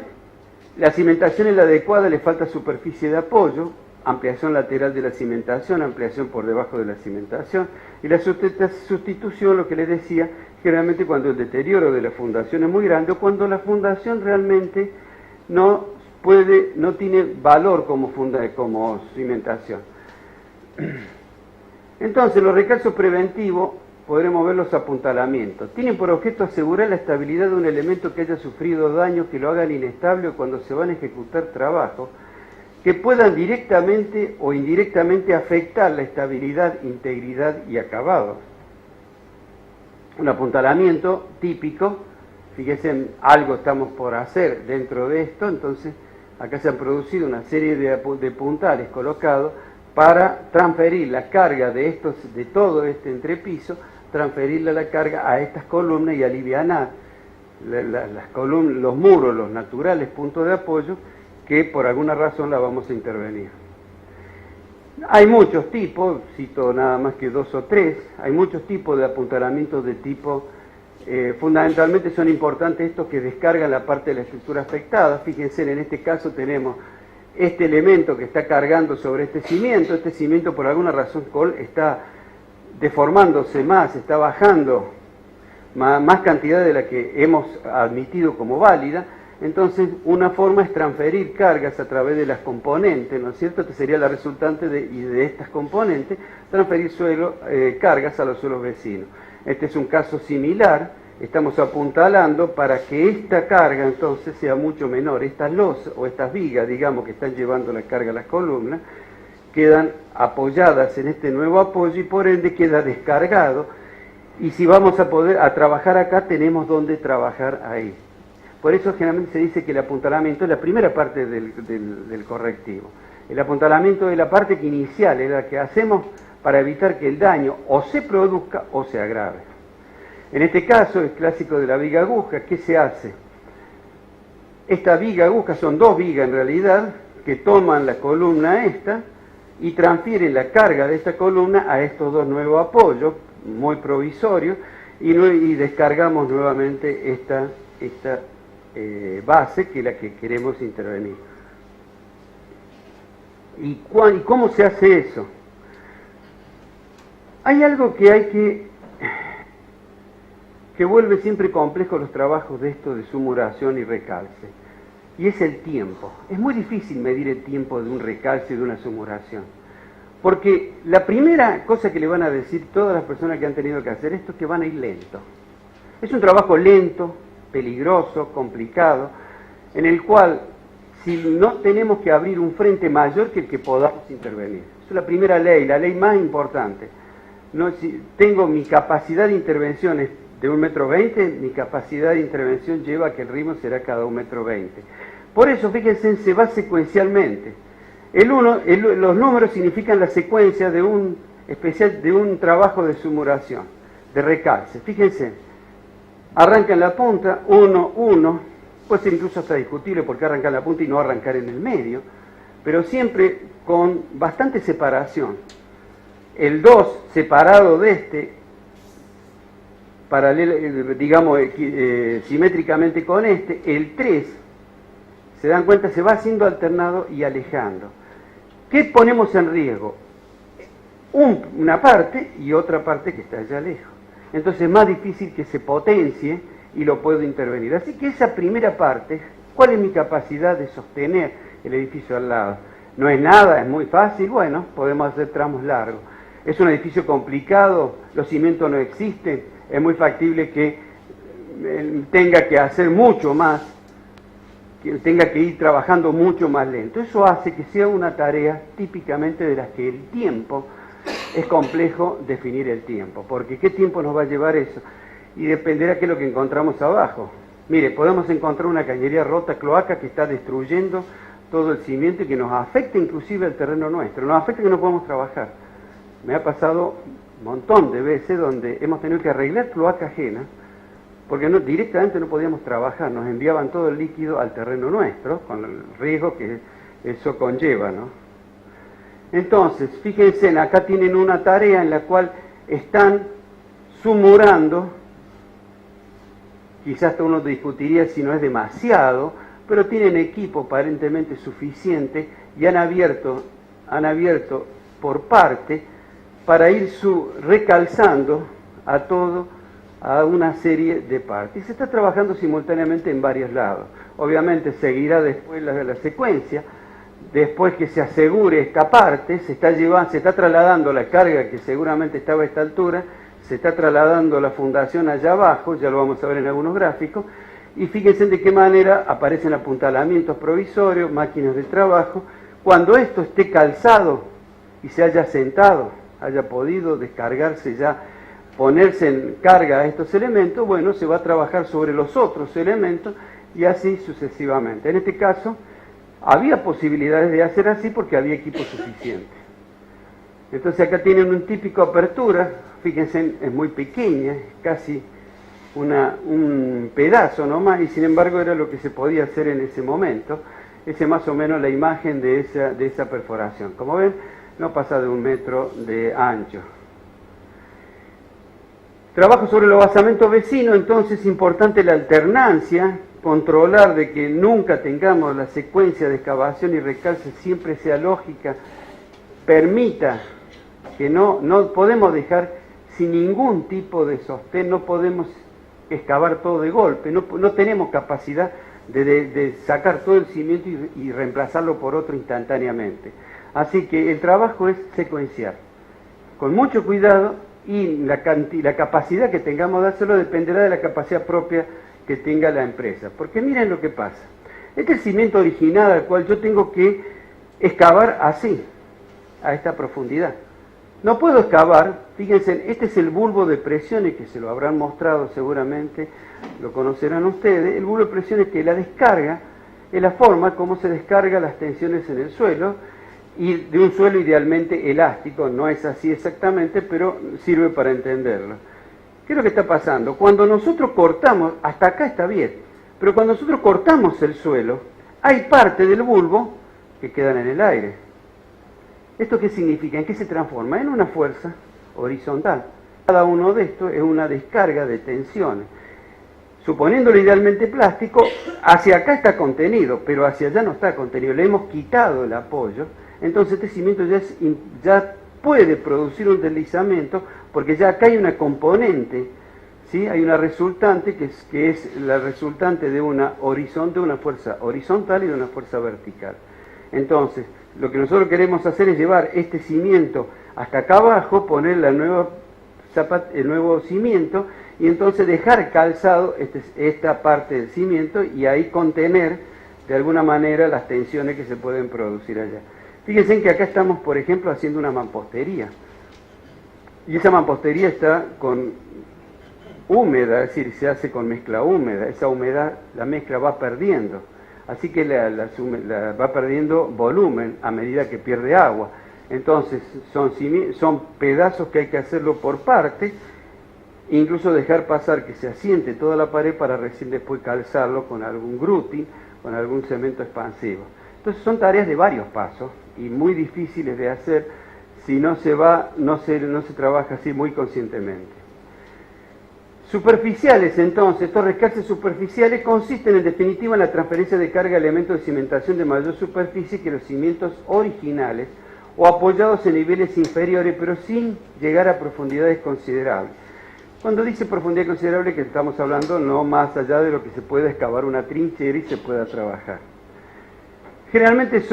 la cimentación es la adecuada, le falta superficie de apoyo, ampliación lateral de la cimentación, ampliación por debajo de la cimentación, y la sustitución, lo que les decía, generalmente cuando el deterioro de la fundación es muy grande o cuando la fundación realmente no tiene valor como cimentación. Entonces, los recalzos preventivos, podremos ver los apuntalamientos. Tienen por objeto asegurar la estabilidad de un elemento que haya sufrido daños que lo hagan inestable cuando se van a ejecutar trabajos que puedan directamente o indirectamente afectar la estabilidad, integridad y acabado. Un apuntalamiento típico, fíjense, algo estamos por hacer dentro de esto, entonces acá se han producido una serie de puntales colocados para transferir la carga de todo este entrepiso, transferirle la carga a estas columnas y alivianar las columnas, los muros, los naturales puntos de apoyo, que por alguna razón la vamos a intervenir. Hay muchos tipos, cito nada más que 2 o 3, hay muchos tipos de apuntalamientos de tipo, fundamentalmente son importantes estos que descargan la parte de la estructura afectada. Fíjense, en este caso tenemos este elemento que está cargando sobre este cimiento por alguna razón está deformándose más, está bajando más cantidad de la que hemos admitido como válida. Entonces, una forma es transferir cargas a través de las componentes, ¿no es cierto? Esta sería la resultante de estas componentes, transferir cargas a los suelos vecinos. Este es un caso similar, estamos apuntalando para que esta carga entonces sea mucho menor. Estas losas o estas vigas, digamos, que están llevando la carga a las columnas, quedan apoyadas en este nuevo apoyo y por ende queda descargado. Y si vamos a trabajar acá, tenemos donde trabajar ahí. Por eso generalmente se dice que el apuntalamiento es la primera parte del correctivo. El apuntalamiento es la parte que inicial, es la que hacemos para evitar que el daño o se produzca o se agrave. En este caso, el clásico de la viga aguja, ¿qué se hace? Esta viga aguja son 2 vigas en realidad, que toman la columna esta y transfieren la carga de esta columna a estos 2 nuevos apoyos, muy provisorios, y descargamos nuevamente esta base, que es la que queremos intervenir. ¿Y cómo se hace eso? Hay algo que vuelve siempre complejo los trabajos de sumuración y recalce, y es el tiempo. Es muy difícil medir el tiempo de un recalce y de una sumuración, porque la primera cosa que le van a decir todas las personas que han tenido que hacer esto es que van a ir lento. Es un trabajo lento, peligroso, complicado, en el cual si no tenemos que abrir un frente mayor que el que podamos intervenir. Esa es la primera ley, la ley más importante. No, si tengo mi capacidad de intervención es de 1,20 m, mi capacidad de intervención lleva a que el ritmo será cada 1,20 m. Por eso, fíjense, se va secuencialmente. Los números significan la secuencia de un trabajo de sumuración, de recalce. Fíjense, arranca en la punta, 1, 1, puede ser incluso hasta discutible por qué arrancar en la punta y no arrancar en el medio, pero siempre con bastante separación. El 2 separado de este, digamos, simétricamente con este, el 3, se dan cuenta, se va haciendo alternado y alejando. ¿Qué ponemos en riesgo? Una parte y otra parte que está allá lejos. Entonces es más difícil que se potencie y lo puedo intervenir. Así que esa primera parte, ¿cuál es mi capacidad de sostener el edificio al lado? No es nada, es muy fácil, bueno, podemos hacer tramos largos. Es un edificio complicado, los cimientos no existen, es muy factible que tenga que hacer mucho más, que tenga que ir trabajando mucho más lento. Eso hace que sea una tarea típicamente de las que el tiempo, es complejo definir el tiempo, porque ¿qué tiempo nos va a llevar eso? Y dependerá qué es lo que encontramos abajo. Mire, podemos encontrar una cañería rota, cloaca, que está destruyendo todo el cimiento y que nos afecta inclusive al terreno nuestro, nos afecta que no podemos trabajar. Me ha pasado un montón de veces donde hemos tenido que arreglar cloaca ajena, porque directamente no podíamos trabajar, nos enviaban todo el líquido al terreno nuestro, con el riesgo que eso conlleva, ¿no? Entonces, fíjense, acá tienen una tarea en la cual están sumurando, quizás hasta uno discutiría si no es demasiado, pero tienen equipo aparentemente suficiente y han abierto por parte para ir recalzando a una serie de partes. Y se está trabajando simultáneamente en varios lados. Obviamente seguirá después la secuencia. Después que se asegure esta parte, se está trasladando la carga que seguramente estaba a esta altura, se está trasladando la fundación allá abajo, ya lo vamos a ver en algunos gráficos, y fíjense de qué manera aparecen apuntalamientos provisorios, máquinas de trabajo. Cuando esto esté calzado y se haya sentado, haya podido descargarse ya, ponerse en carga a estos elementos, bueno, se va a trabajar sobre los otros elementos y así sucesivamente. En este caso, había posibilidades de hacer así porque había equipo suficiente. Entonces acá tienen un típico apertura, fíjense, es muy pequeña, es casi un pedazo nomás, y sin embargo era lo que se podía hacer en ese momento. Esa es más o menos la imagen de esa perforación. Como ven, no pasa de 1 metro de ancho. Trabajo sobre los basamentos vecinos, entonces es importante la alternancia, controlar de que nunca tengamos la secuencia de excavación y recalce siempre sea lógica, permita que no podemos dejar sin ningún tipo de sostén, no podemos excavar todo de golpe, no tenemos capacidad de sacar todo el cimiento y reemplazarlo por otro instantáneamente. Así que el trabajo es secuencial, con mucho cuidado, y la capacidad que tengamos de hacerlo dependerá de la capacidad propia que tenga la empresa. Porque miren lo que pasa. Este es el cimiento original al cual yo tengo que excavar así, a esta profundidad. No puedo excavar, fíjense, este es el bulbo de presiones que se lo habrán mostrado seguramente, lo conocerán ustedes. El bulbo de presiones que la descarga es la forma como se descargan las tensiones en el suelo, y de un suelo idealmente elástico, no es así exactamente, pero sirve para entenderlo. ¿Qué es lo que está pasando? Cuando nosotros cortamos, hasta acá está bien, pero cuando nosotros cortamos el suelo, hay parte del bulbo que quedan en el aire. ¿Esto qué significa? ¿En qué se transforma? En una fuerza horizontal. Cada uno de estos es una descarga de tensiones. Suponiéndolo idealmente plástico, hacia acá está contenido, pero hacia allá no está contenido. Le hemos quitado el apoyo, entonces este cimiento ya puede producir un deslizamiento, porque ya acá hay una componente, ¿sí? Hay una resultante que es la resultante de una fuerza horizontal y de una fuerza vertical. Entonces, lo que nosotros queremos hacer es llevar este cimiento hasta acá abajo, poner el nuevo cimiento, y entonces dejar calzado esta parte del cimiento y ahí contener de alguna manera las tensiones que se pueden producir allá. Fíjense que acá estamos, por ejemplo, haciendo una mampostería. Y esa mampostería está húmeda, es decir, se hace con mezcla húmeda. Esa humedad, la mezcla va perdiendo. así que va perdiendo volumen a medida que pierde agua. Entonces son pedazos que hay que hacerlo por parte, incluso dejar pasar que se asiente toda la pared para recién después calzarlo con algún grouting, con algún cemento expansivo. Entonces son tareas de varios pasos y muy difíciles de hacer si no se trabaja así muy conscientemente. Superficiales, entonces, estos recalces superficiales consisten en definitiva en la transferencia de carga de elementos de cimentación de mayor superficie que los cimientos originales o apoyados en niveles inferiores, pero sin llegar a profundidades considerables. Cuando dice profundidad considerable, que estamos hablando no más allá de lo que se pueda excavar una trinchera y se pueda trabajar. Generalmente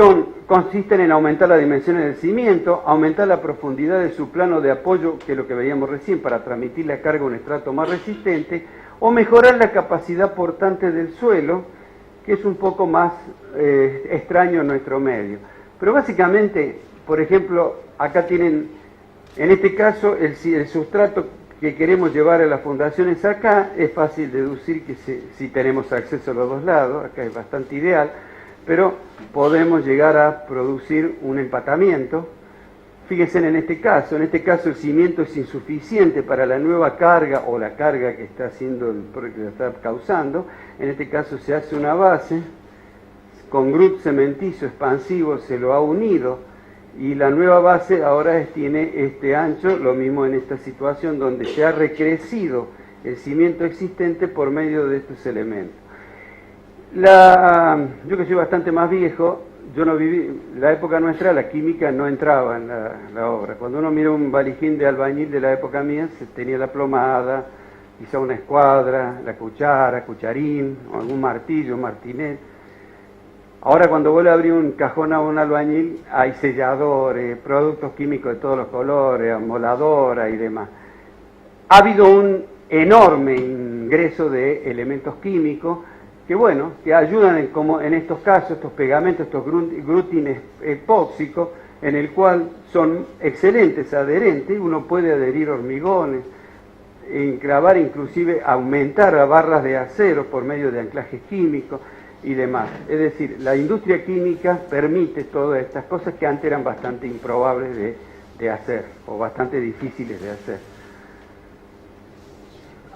consisten en aumentar las dimensiones del cimiento, aumentar la profundidad de su plano de apoyo, que es lo que veíamos recién, para transmitir la carga a un estrato más resistente, o mejorar la capacidad portante del suelo, que es un poco más extraño en nuestro medio. Pero básicamente, por ejemplo, acá tienen, en este caso, el sustrato que queremos llevar a las fundaciones acá, es fácil deducir que si tenemos acceso a los dos lados, acá es bastante ideal, pero podemos llegar a producir un empatamiento. Fíjense en este caso el cimiento es insuficiente para la nueva carga o la carga que está causando. En este caso se hace una base, con grout cementizo expansivo se lo ha unido y la nueva base ahora tiene este ancho, lo mismo en esta situación donde se ha recrecido el cimiento existente por medio de estos elementos. Yo que soy bastante más viejo, yo no viví, la época nuestra la química no entraba en la obra. Cuando uno mira un valijín de albañil de la época mía, se tenía la plomada, quizá una escuadra, la cuchara, cucharín, o algún martillo, martinet. Ahora cuando vuelve a abrir un cajón a un albañil, hay selladores, productos químicos de todos los colores, amoladora y demás. Ha habido un enorme ingreso de elementos químicos, que ayudan como en estos casos, estos pegamentos, estos groutings epóxicos, en el cual son excelentes adherentes, uno puede adherir hormigones, enclavar, inclusive aumentar a barras de acero por medio de anclajes químicos y demás. Es decir, la industria química permite todas estas cosas que antes eran bastante improbables de hacer, o bastante difíciles de hacer.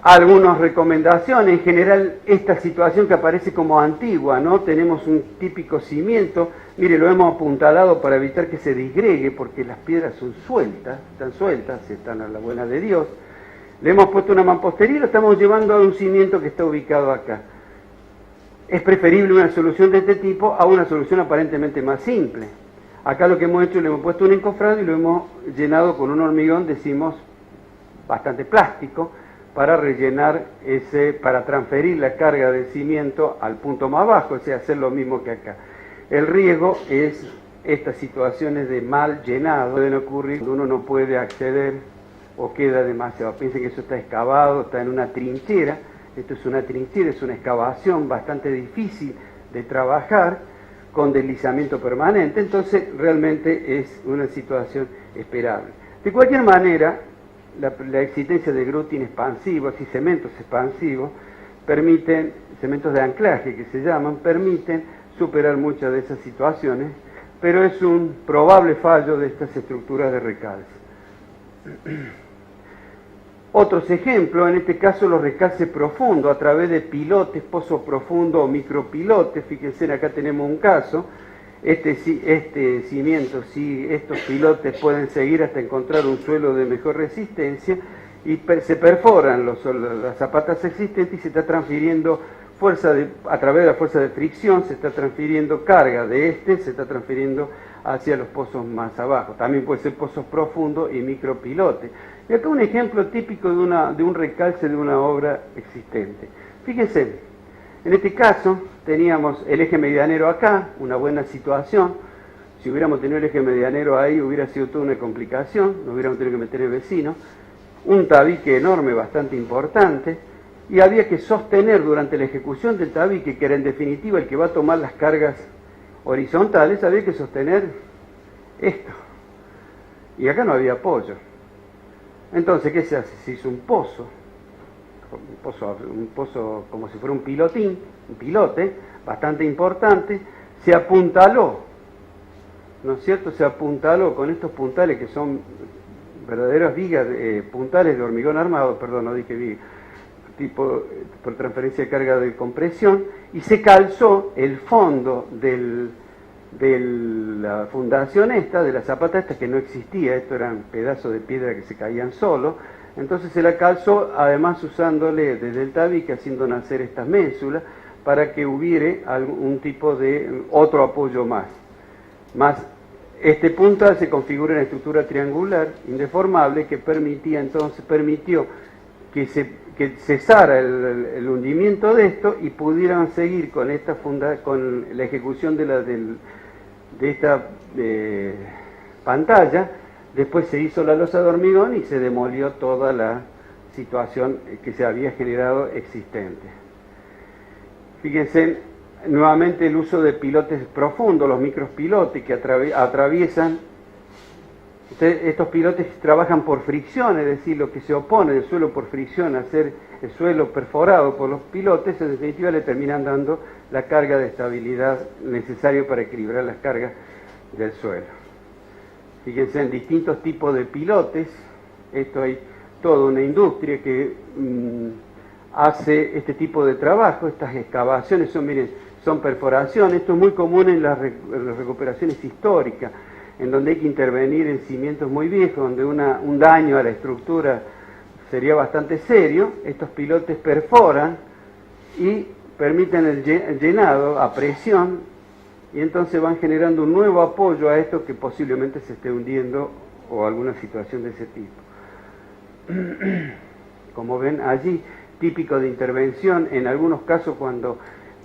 Algunas recomendaciones, en general esta situación que aparece como antigua, ¿no? Tenemos un típico cimiento, mire, lo hemos apuntalado para evitar que se disgregue, porque las piedras son sueltas, están a la buena de Dios. Le hemos puesto una mampostería y lo estamos llevando a un cimiento que está ubicado acá. Es preferible una solución de este tipo a una solución aparentemente más simple. Acá lo que hemos hecho, le hemos puesto un encofrado y lo hemos llenado con un hormigón, decimos, bastante plástico, para rellenar para transferir la carga del cimiento al punto más bajo, o sea, hacer lo mismo que acá. El riesgo es estas situaciones de mal llenado, pueden ocurrir cuando uno no puede acceder o queda demasiado. Piensen que eso está excavado, está en una trinchera, esto es una trinchera, es una excavación bastante difícil de trabajar, con deslizamiento permanente, entonces realmente es una situación esperable. De cualquier manera, la existencia de grouting expansivos y cementos expansivos cementos de anclaje que se llaman, permiten superar muchas de esas situaciones, pero es un probable fallo de estas estructuras de recalce. Otros ejemplos, en este caso los recalces profundos a través de pilotes, pozo profundo o micropilotes. Fíjense, acá tenemos un caso. Este cimiento, estos pilotes pueden seguir hasta encontrar un suelo de mejor resistencia y se perforan las zapatas existentes y se está transfiriendo a través de la fuerza de fricción, se está transfiriendo carga se está transfiriendo hacia los pozos más abajo. También puede ser pozos profundos y micropilotes. Y acá un ejemplo típico de un recalce de una obra existente. Fíjense, en este caso teníamos el eje medianero acá, una buena situación. Si hubiéramos tenido el eje medianero ahí hubiera sido toda una complicación, nos hubiéramos tenido que meter el vecino. Un tabique enorme, bastante importante, y había que sostener durante la ejecución del tabique, que era en definitiva el que va a tomar las cargas horizontales, había que sostener esto. Y acá no había apoyo. Entonces, ¿qué se hace? Se hizo un pozo un pozo como si fuera un pilote, bastante importante, se apuntaló, ¿no es cierto? Se apuntaló con estos puntales que son verdaderas vigas, puntales de hormigón armado, perdón, no dije viga, tipo por transferencia de carga de compresión, y se calzó el fondo de la fundación esta, de la zapata esta, que no existía, esto eran pedazos de piedra que se caían solos, entonces se la calzó, además usándole desde el tabique, haciendo nacer estas ménsulas, para que hubiera algún tipo de otro apoyo más. Este puntal se configura en estructura triangular, indeformable, que permitió que cesara el hundimiento de esto y pudieran seguir con con la ejecución de esta pantalla. Después se hizo la losa de hormigón y se demolió toda la situación que se había generado existente. Fíjense nuevamente el uso de pilotes profundos, los micropilotes que atraviesan. Estos pilotes trabajan por fricción, es decir, lo que se opone del suelo por fricción, hacer el suelo perforado por los pilotes, en definitiva le terminan dando la carga de estabilidad necesaria para equilibrar las cargas del suelo. Fíjense en distintos tipos de pilotes, esto hay toda una industria que hace este tipo de trabajo, estas excavaciones son perforaciones, esto es muy común en las recuperaciones históricas, en donde hay que intervenir en cimientos muy viejos, donde un daño a la estructura sería bastante serio. Estos pilotes perforan y permiten el llenado a presión, y entonces van generando un nuevo apoyo a esto que posiblemente se esté hundiendo o alguna situación de ese tipo. Como ven allí, típico de intervención, en algunos casos cuando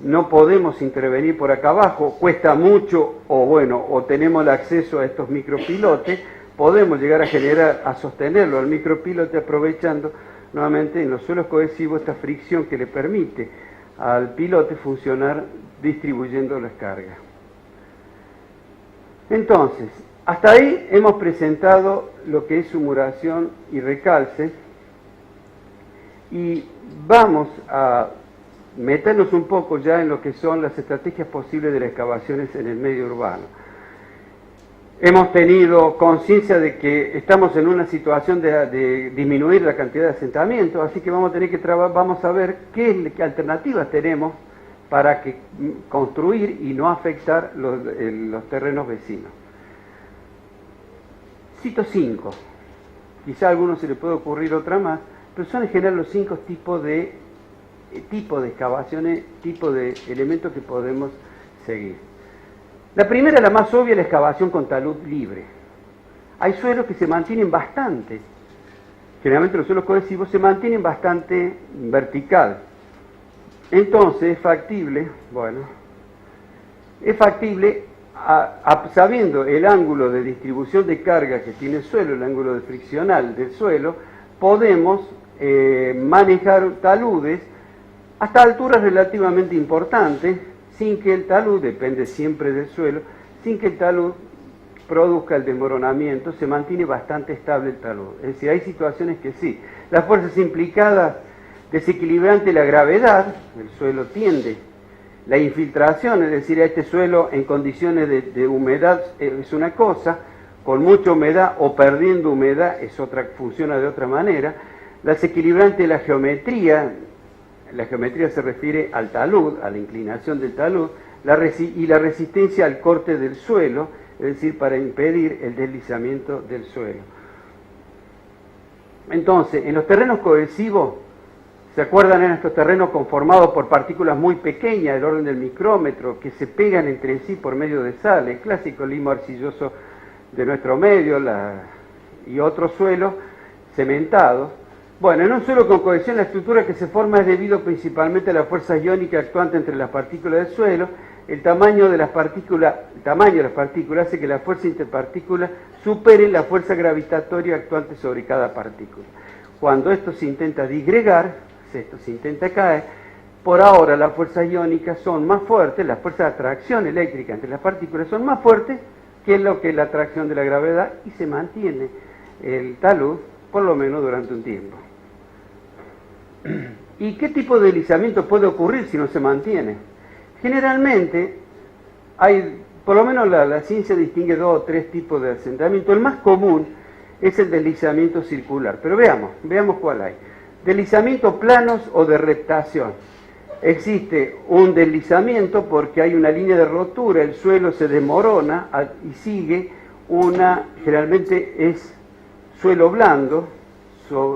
no podemos intervenir por acá abajo, cuesta mucho o tenemos el acceso a estos micropilotes, podemos llegar a sostenerlo al micropilote aprovechando nuevamente en los suelos cohesivos esta fricción que le permite al pilote funcionar distribuyendo las cargas. Entonces, hasta ahí hemos presentado lo que es sumuración y recalce, y vamos a meternos un poco ya en lo que son las estrategias posibles de las excavaciones en el medio urbano. Hemos tenido conciencia de que estamos en una situación de disminuir la cantidad de asentamientos, así que vamos a tener que vamos a ver qué alternativas tenemos para construir y no afectar los terrenos vecinos. Cito 5, quizá a algunos se le puede ocurrir otra más, pero son en general los 5 tipos de excavaciones, tipo de elementos que podemos seguir. La primera, la más obvia, la excavación con talud libre. Hay suelos que se mantienen bastante, generalmente los suelos cohesivos se mantienen bastante vertical. Entonces es factible, sabiendo el ángulo de distribución de carga que tiene el suelo, el ángulo de friccional del suelo, podemos manejar taludes hasta alturas relativamente importantes, sin que el talud, depende siempre del suelo, sin que el talud produzca el desmoronamiento, se mantiene bastante estable el talud. Es decir, hay situaciones que sí. Las fuerzas implicadas, desequilibrante la gravedad, el suelo tiende, la infiltración, es decir, a este suelo en condiciones de humedad es una cosa, con mucha humedad o perdiendo humedad es otra, funciona de otra manera. La desequilibrante la geometría se refiere al talud, a la inclinación del talud, y la resistencia al corte del suelo, es decir, para impedir el deslizamiento del suelo. Entonces, en los terrenos cohesivos, ¿se acuerdan? En estos terrenos conformados por partículas muy pequeñas, del orden del micrómetro, que se pegan entre sí por medio de sales, clásico limo arcilloso de nuestro medio y otros suelos cementados. Bueno, en un suelo con cohesión la estructura que se forma es debido principalmente a la fuerza iónica actuante entre las partículas del suelo. El tamaño de las partículas hace que la fuerza interpartícula supere la fuerza gravitatoria actuante sobre cada partícula. Cuando esto se intenta disgregar, esto se intenta caer, por ahora las fuerzas iónicas son más fuertes, las fuerzas de atracción eléctrica entre las partículas son más fuertes que lo que es la atracción de la gravedad, y se mantiene el talud por lo menos durante un tiempo. ¿Y qué tipo de deslizamiento puede ocurrir si no se mantiene? Generalmente hay, por lo menos la ciencia distingue 2 o 3 tipos de asentamiento. El más común es el deslizamiento circular, pero veamos cuál hay. Deslizamientos planos o de reptación. Existe un deslizamiento porque hay una línea de rotura, el suelo se desmorona y sigue generalmente es suelo blando,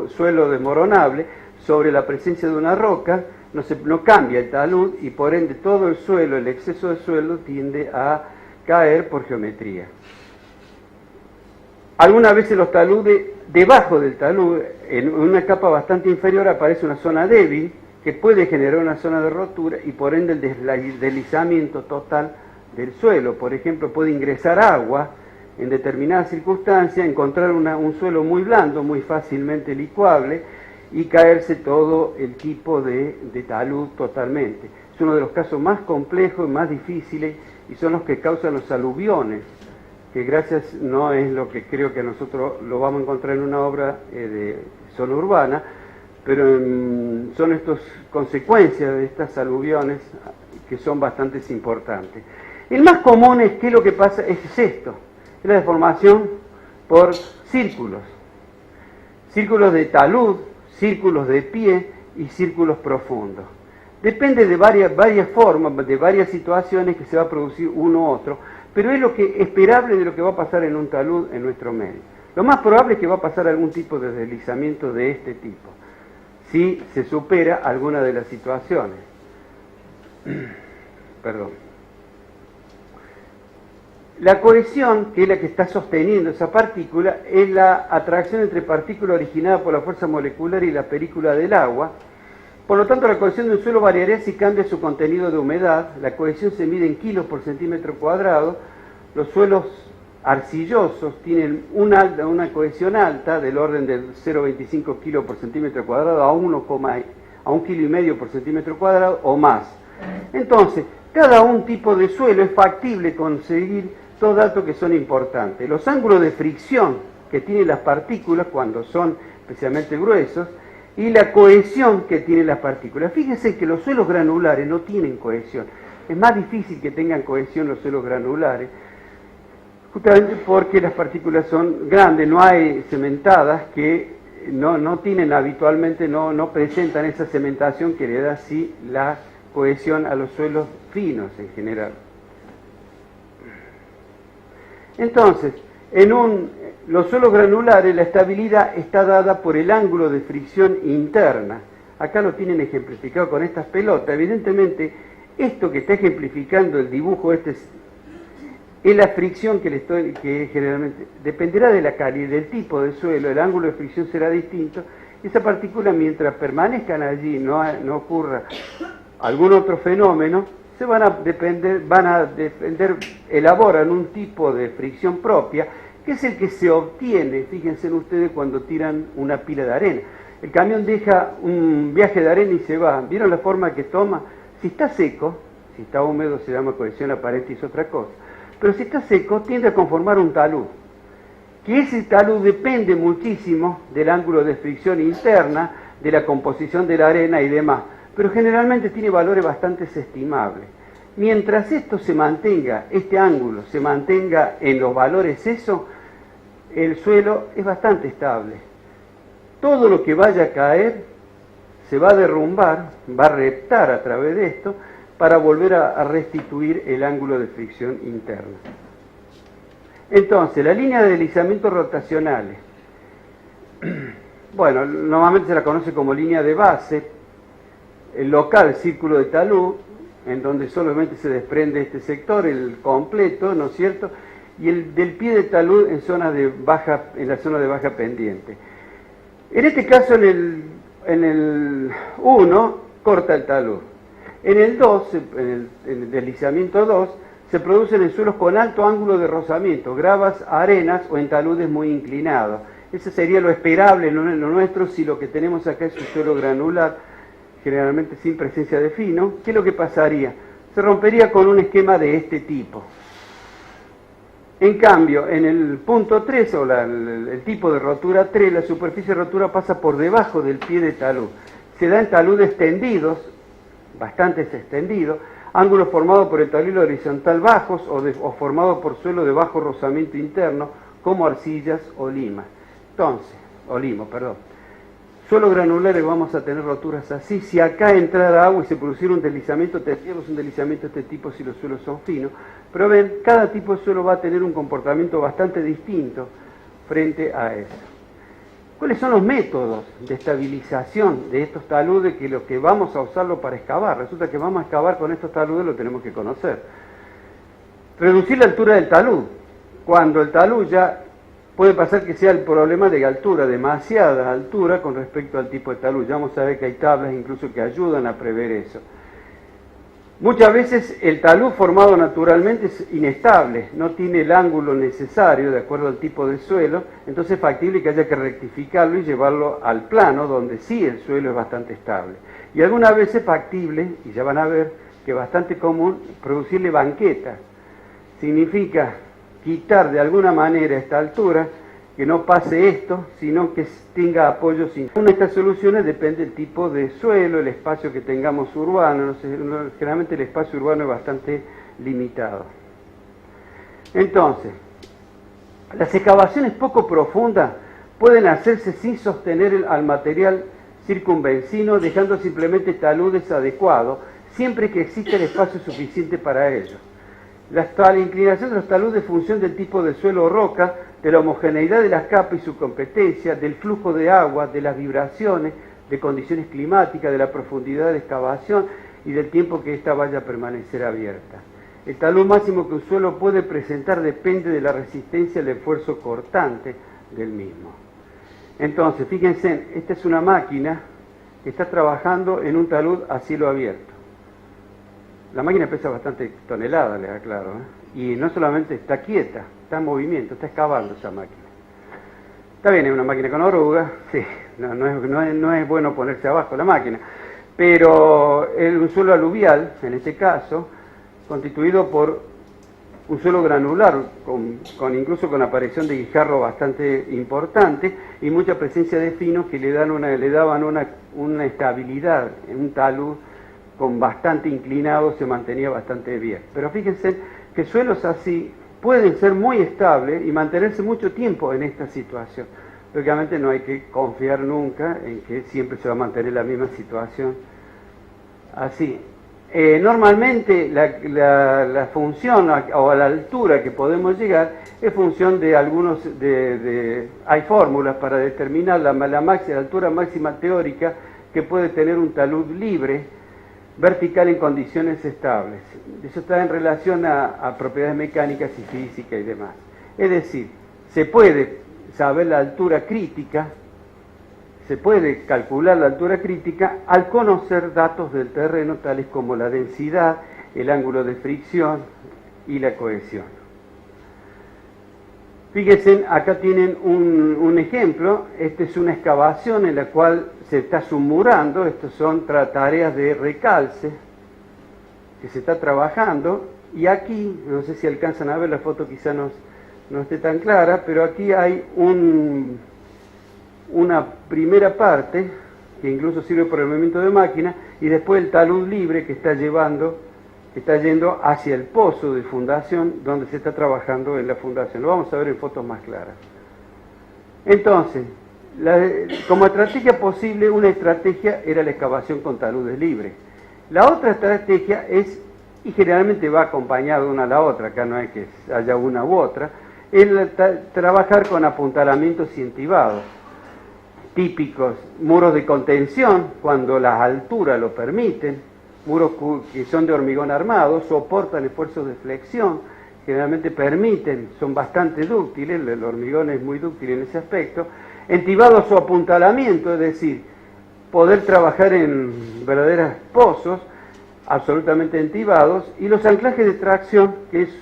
suelo desmoronable, sobre la presencia de una roca, no cambia el talud y por ende todo el suelo, el exceso de suelo tiende a caer por geometría. Algunas veces los taludes, debajo del talud, en una capa bastante inferior aparece una zona débil que puede generar una zona de rotura y por ende el deslizamiento total del suelo. Por ejemplo, puede ingresar agua en determinadas circunstancias, encontrar un suelo muy blando, muy fácilmente licuable y caerse todo el tipo de talud totalmente. Es uno de los casos más complejos y más difíciles y son los que causan los aluviones, que gracias no es lo que creo que nosotros lo vamos a encontrar en una obra de zona urbana, pero son estas consecuencias de estas aluviones que son bastante importantes. El más común es que lo que pasa es esto, es la deformación por círculos de talud, círculos de pie y círculos profundos. Depende de varias formas, de varias situaciones que se va a producir uno u otro, pero es lo que esperable de lo que va a pasar en un talud en nuestro medio. Lo más probable es que va a pasar algún tipo de deslizamiento de este tipo, si se supera alguna de las situaciones. Perdón. La cohesión, que es la que está sosteniendo esa partícula, es la atracción entre partículas originada por la fuerza molecular y la película del agua. Por lo tanto, la cohesión de un suelo variaría si cambia su contenido de humedad. La cohesión se mide en kilos por centímetro cuadrado. Los suelos arcillosos tienen una cohesión alta del orden de 0,25 kilos por centímetro cuadrado a 1,5 kilos por centímetro cuadrado o más. Entonces, cada un tipo de suelo es factible conseguir dos datos que son importantes. Los ángulos de fricción que tienen las partículas cuando son especialmente gruesos y la cohesión que tienen las partículas. Fíjense que los suelos granulares no tienen cohesión. Es más difícil que tengan cohesión los suelos granulares, justamente porque las partículas son grandes, no hay cementadas que no tienen habitualmente, no presentan esa cementación que le da así la cohesión a los suelos finos en general. Entonces, los suelos granulares, la estabilidad está dada por el ángulo de fricción interna. Acá lo tienen ejemplificado con estas pelotas. Evidentemente, esto que está ejemplificando el dibujo es la fricción que generalmente dependerá de la calidad, del tipo de suelo, el ángulo de fricción será distinto. Esa partícula, mientras permanezcan allí, no ocurra algún otro fenómeno, elaboran un tipo de fricción propia, que es el que se obtiene, fíjense ustedes, cuando tiran una pila de arena. El camión deja un viaje de arena y se va. ¿Vieron la forma que toma? Si está seco, si está húmedo se llama cohesión aparente y es otra cosa. Pero si está seco, tiende a conformar un talud. Que ese talud depende muchísimo del ángulo de fricción interna, de la composición de la arena y demás. Pero generalmente tiene valores bastante estimables. Mientras esto se mantenga, este ángulo se mantenga en los valores el suelo es bastante estable. Todo lo que vaya a caer se va a derrumbar, va a reptar a través de esto para volver a restituir el ángulo de fricción interna. Entonces, la línea de deslizamientos rotacionales, bueno, normalmente se la conoce como línea de base, el local círculo de talud, en donde solamente se desprende este sector, el completo, ¿no es cierto?, y el del pie de talud en la zona de baja pendiente. En este caso, en el 1, corta el talud. En el 2, en el deslizamiento 2, se producen en suelos con alto ángulo de rozamiento, gravas, arenas o en taludes muy inclinados. Ese sería lo esperable en lo nuestro si lo que tenemos acá es un suelo granular, generalmente sin presencia de fino. ¿Qué es lo que pasaría? Se rompería con un esquema de este tipo. En cambio, en el punto 3, o el tipo de rotura 3, la superficie de rotura pasa por debajo del pie de talud. se da en taludes tendidos, bastante extendidos, ángulos formados por el tablero horizontal bajos o formados por suelo de bajo rozamiento interno, como arcillas o limas. Entonces, o limos, perdón. Suelos granulares vamos a tener roturas así. Si acá entrara agua y se produciera un deslizamiento, tendríamos un deslizamiento de este tipo si los suelos son finos. Pero ven, cada tipo de suelo va a tener un comportamiento bastante distinto frente a eso. ¿Cuáles son los métodos de estabilización de estos taludes que lo que vamos a usarlo para excavar? Resulta que vamos a excavar con estos taludes, lo tenemos que conocer. Reducir la altura del talud. Cuando el talud ya puede pasar que sea el problema de altura, demasiada altura con respecto al tipo de talud. Ya vamos a ver que hay tablas incluso que ayudan a prever eso. Muchas veces el talud formado naturalmente es inestable, no tiene el ángulo necesario de acuerdo al tipo de suelo, entonces es factible que haya que rectificarlo y llevarlo al plano donde sí el suelo es bastante estable. Y algunas veces es factible, y ya van a ver que es bastante común, producirle banquetas. Significa quitar de alguna manera esta altura, que no pase esto, sino que tenga apoyo sin. Una de estas soluciones depende del tipo de suelo, el espacio que tengamos urbano. Generalmente el espacio urbano es bastante limitado. Entonces, las excavaciones poco profundas pueden hacerse sin sostener al material circunvencino, dejando simplemente taludes adecuados, siempre que exista el espacio suficiente para ello. La inclinación de los taludes en función del tipo de suelo o roca, de la homogeneidad de las capas y su competencia, del flujo de agua, de las vibraciones, de condiciones climáticas, de la profundidad de excavación y del tiempo que ésta vaya a permanecer abierta. El talud máximo que un suelo puede presentar depende de la resistencia al esfuerzo cortante del mismo. Entonces, fíjense, esta es una máquina que está trabajando en un talud a cielo abierto. La máquina pesa bastante toneladas, les aclaro, y no solamente está quieta, está en movimiento, está excavando esa máquina. Está bien, es una máquina con oruga, sí, no es bueno ponerse abajo la máquina, pero es un suelo aluvial, en este caso, constituido por un suelo granular, incluso con aparición de guijarro bastante importante y mucha presencia de finos que le daban una estabilidad en un talud con bastante inclinado, se mantenía bastante bien. Pero fíjense que suelos así pueden ser muy estables y mantenerse mucho tiempo en esta situación. Lógicamente no hay que confiar nunca en que siempre se va a mantener la misma situación así. Normalmente la función o a la altura que podemos llegar es función de algunos, hay fórmulas para determinar la altura máxima teórica que puede tener un talud libre vertical en condiciones estables. Eso está en relación a propiedades mecánicas y físicas y demás. Es decir, se puede saber la altura crítica, se puede calcular la altura crítica al conocer datos del terreno tales como la densidad, el ángulo de fricción y la cohesión. Fíjense, acá tienen un ejemplo. Esta es una excavación en la cual se está submurando. Estas son tareas de recalce que se está trabajando. Y aquí, no sé si alcanzan a ver, la foto quizá no esté tan clara, pero aquí hay una primera parte que incluso sirve por el movimiento de máquina y después el talud libre que está yendo hacia el pozo de fundación donde se está trabajando en la fundación. Lo vamos a ver en fotos más claras. Entonces, como estrategia posible, una estrategia era la excavación con taludes libres. La otra estrategia es, y generalmente va acompañada una a la otra, acá no es que haya una u otra, es trabajar con apuntalamientos y entibados. Típicos, muros de contención, cuando las alturas lo permiten, muros que son de hormigón armado, soportan esfuerzos de flexión, generalmente permiten, son bastante dúctiles, el hormigón es muy dúctil en ese aspecto, entibados o apuntalamiento, es decir, poder trabajar en verdaderos pozos, absolutamente entibados, y los anclajes de tracción, que es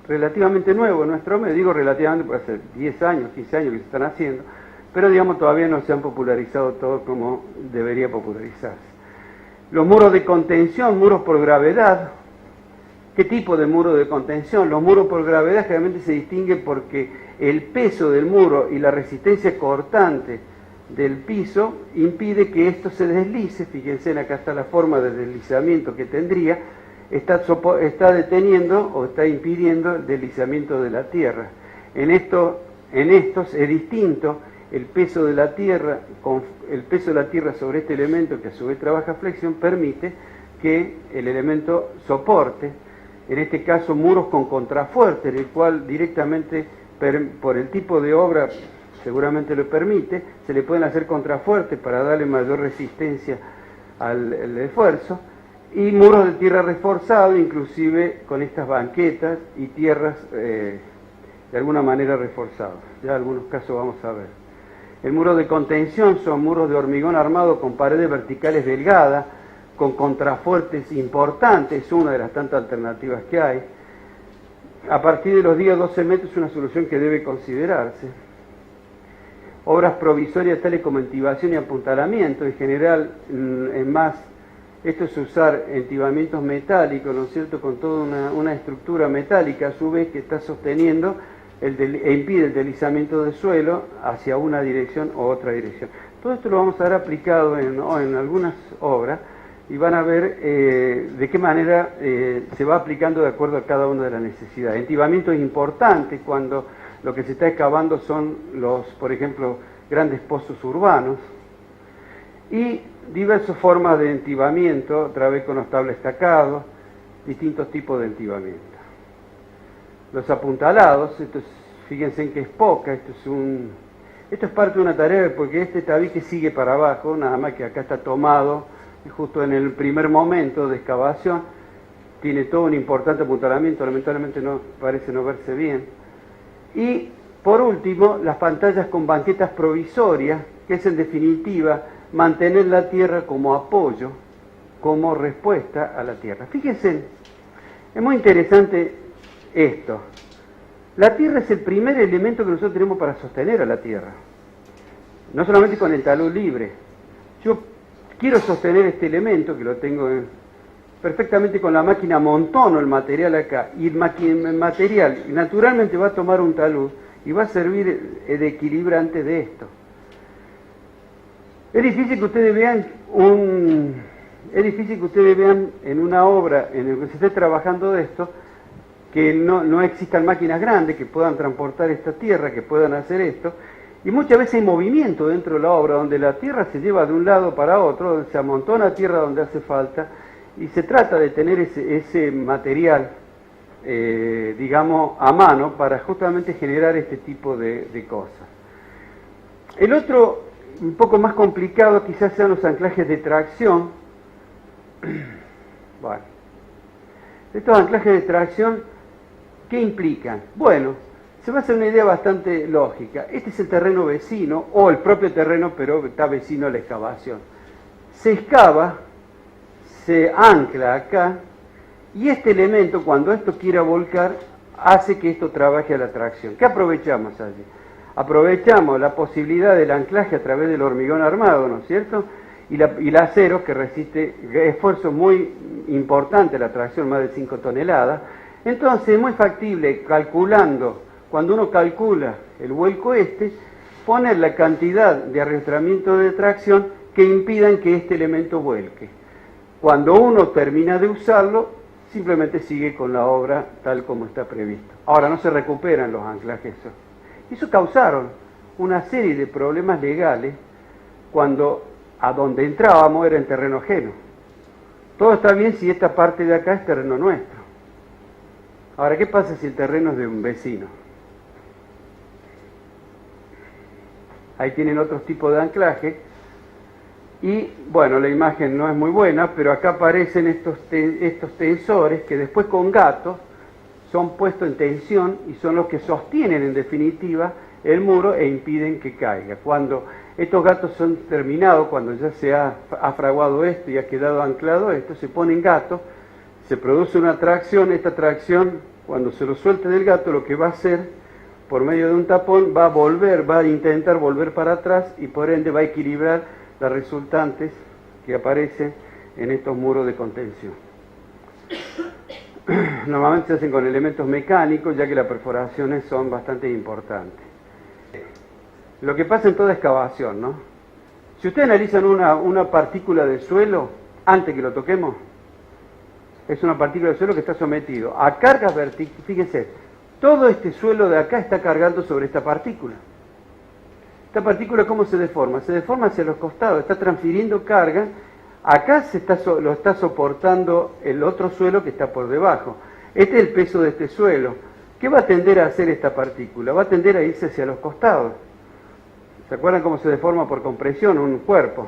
relativamente nuevo en nuestro medio, digo relativamente porque hace 10 años, 15 años que se están haciendo, pero digamos todavía no se han popularizado todo como debería popularizarse. Los muros de contención, muros por gravedad. ¿Qué tipo de muro de contención? Los muros por gravedad generalmente se distinguen porque el peso del muro y la resistencia cortante del piso impide que esto se deslice. Fíjense, acá está la forma de deslizamiento que tendría, está deteniendo o está impidiendo el deslizamiento de la tierra. En estos es distinto el peso de la tierra, el peso de la tierra sobre este elemento, que a su vez trabaja flexión, permite que el elemento soporte, en este caso muros con contrafuerte, el cual directamente por el tipo de obra seguramente lo permite, se le pueden hacer contrafuertes para darle mayor resistencia al esfuerzo, y muros de tierra reforzado, inclusive con estas banquetas y tierras de alguna manera reforzados. Ya en algunos casos vamos a ver. El muro de contención son muros de hormigón armado con paredes verticales delgadas, con contrafuertes importantes, es una de las tantas alternativas que hay. A partir de los días 12 metros es una solución que debe considerarse. Obras provisorias tales como entibación y apuntalamiento, en general, esto es usar entibamientos metálicos, ¿no es cierto?, con toda una estructura metálica a su vez que está sosteniendo e impide el deslizamiento del suelo hacia una dirección u otra dirección. Todo esto lo vamos a ver aplicado en algunas obras y van a ver de qué manera se va aplicando de acuerdo a cada una de las necesidades. Entibamiento es importante cuando lo que se está excavando son por ejemplo, grandes pozos urbanos, y diversas formas de entibamiento, otra vez con los tablas estacados, distintos tipos de entibamiento. Los apuntalados, fíjense en que es poca, esto es parte de una tarea porque este tabique sigue para abajo, nada más que acá está tomado, justo en el primer momento de excavación, tiene todo un importante apuntalamiento, lamentablemente parece no verse bien. Y por último, las pantallas con banquetas provisorias, que es en definitiva mantener la tierra como apoyo, como respuesta a la tierra. Fíjense, es muy interesante esto. La tierra es el primer elemento que nosotros tenemos para sostener a la tierra. No solamente con el talud libre. Yo quiero sostener este elemento, que lo tengo perfectamente con la máquina, amontono el material acá, y el material naturalmente va a tomar un talud y va a servir de equilibrante de esto. Es difícil que ustedes vean en una obra en la que se esté trabajando de esto, que no existan máquinas grandes que puedan transportar esta tierra, que puedan hacer esto, y muchas veces hay movimiento dentro de la obra, donde la tierra se lleva de un lado para otro, donde se amontona tierra donde hace falta, y se trata de tener ese material, digamos, a mano, para justamente generar este tipo de cosas. El otro, un poco más complicado, quizás sean los anclajes de tracción. Bueno, estos anclajes de tracción, ¿qué implican? Bueno, se va a hacer una idea bastante lógica. Este es el terreno vecino, o el propio terreno, pero está vecino a la excavación. Se excava, se ancla acá, y este elemento, cuando esto quiera volcar, hace que esto trabaje a la tracción. ¿Qué aprovechamos allí? Aprovechamos la posibilidad del anclaje a través del hormigón armado, ¿no es cierto? Y el acero, que resiste esfuerzo muy importante, la tracción, más de 5 toneladas. Entonces es muy factible, cuando uno calcula el vuelco poner la cantidad de arrastramiento de tracción que impidan que este elemento vuelque. Cuando uno termina de usarlo, simplemente sigue con la obra tal como está previsto. Ahora, no se recuperan los anclajes. Eso causaron una serie de problemas legales cuando a donde entrábamos era en terreno ajeno. Todo está bien si esta parte de acá es terreno nuestro. Ahora, ¿qué pasa si el terreno es de un vecino? Ahí tienen otros tipos de anclaje. Y, bueno, la imagen no es muy buena, pero acá aparecen estos tensores que después con gatos son puestos en tensión y son los que sostienen, en definitiva, el muro e impiden que caiga. Cuando estos gatos son terminados, cuando ya se ha fraguado esto y ha quedado anclado esto, se ponen gatos, se produce una tracción. Esta tracción, cuando se lo suelte del gato, lo que va a hacer, por medio de un tapón, va a intentar volver para atrás y por ende va a equilibrar las resultantes que aparecen en estos muros de contención. Normalmente se hacen con elementos mecánicos, ya que las perforaciones son bastante importantes. Lo que pasa en toda excavación, ¿no? Si ustedes analizan una partícula de suelo, antes que lo toquemos, es una partícula de suelo que está sometido a cargas verticales. Fíjense, todo este suelo de acá está cargando sobre esta partícula. Esta partícula, ¿cómo se deforma? Se deforma hacia los costados, está transfiriendo carga. Acá lo está soportando el otro suelo que está por debajo. Este es el peso de este suelo. ¿Qué va a tender a hacer esta partícula? Va a tender a irse hacia los costados. ¿Se acuerdan cómo se deforma por compresión un cuerpo?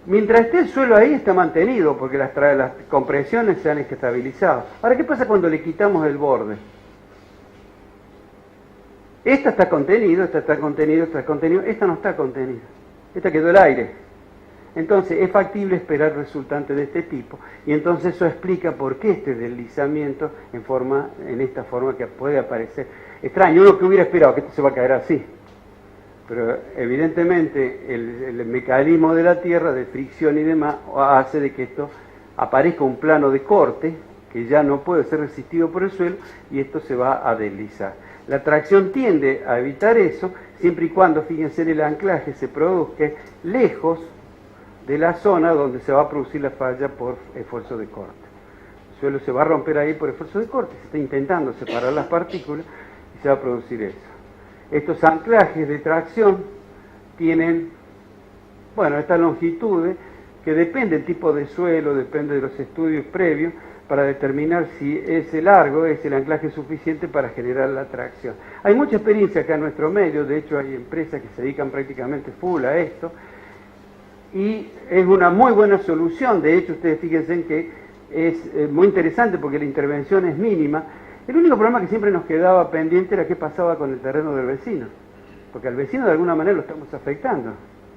Mientras esté el suelo ahí está mantenido, porque las compresiones se han estabilizado. Ahora, ¿qué pasa cuando le quitamos el borde? Esta está contenido, esta está contenido, esta está contenido, esta no está contenida. Esta quedó el aire. Entonces es factible esperar resultantes de este tipo, y entonces eso explica por qué este deslizamiento en esta forma que puede aparecer extraño. Uno que hubiera esperado que esto se va a caer así, pero evidentemente el mecanismo de la Tierra, de fricción y demás, hace de que esto aparezca un plano de corte que ya no puede ser resistido por el suelo, y esto se va a deslizar. La tracción tiende a evitar eso, siempre y cuando, fíjense, el anclaje se produzca lejos de la zona donde se va a producir la falla por esfuerzo de corte. El suelo se va a romper ahí por esfuerzo de corte, se está intentando separar las partículas y se va a producir eso. Estos anclajes de tracción tienen, estas longitudes que depende del tipo de suelo, depende de los estudios previos, para determinar si ese largo es el anclaje suficiente para generar la tracción. Hay mucha experiencia acá en nuestro medio, de hecho hay empresas que se dedican prácticamente full a esto, y es una muy buena solución. De hecho, ustedes fíjense en que es muy interesante porque la intervención es mínima. El único problema que siempre nos quedaba pendiente era qué pasaba con el terreno del vecino, porque al vecino de alguna manera lo estamos afectando.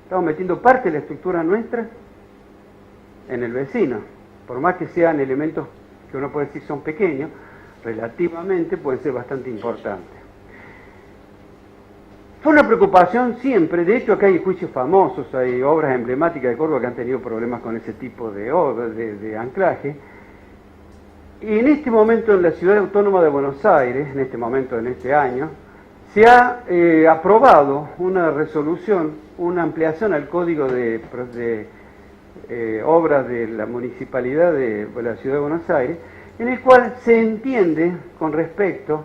Estamos metiendo parte de la estructura nuestra en el vecino, por más que sean elementos que uno puede decir son pequeños, relativamente pueden ser bastante importantes. Fue una preocupación siempre. De hecho, acá hay juicios famosos, hay obras emblemáticas de Córdoba que han tenido problemas con ese tipo de anclaje. Y en este momento en la Ciudad Autónoma de Buenos Aires, en este año, se ha aprobado una resolución, una ampliación al Código de Obras de la Municipalidad de la Ciudad de Buenos Aires, en el cual se entiende con respecto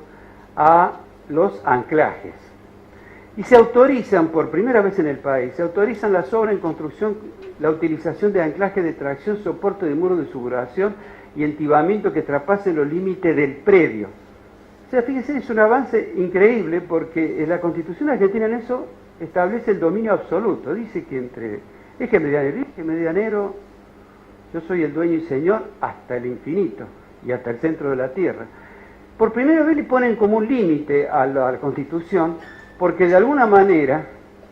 a los anclajes. Y se autorizan, por primera vez en el país, se autorizan las obras en construcción, la utilización de anclaje de tracción, soporte de muros de suburación y entibamiento que traspasen los límites del predio. O sea, fíjense, es un avance increíble porque la Constitución argentina en eso establece el dominio absoluto. Dice que entre eje medianero y eje medianero yo soy el dueño y señor hasta el infinito y hasta el centro de la Tierra. Por primera vez le ponen como un límite a la Constitución, porque de alguna manera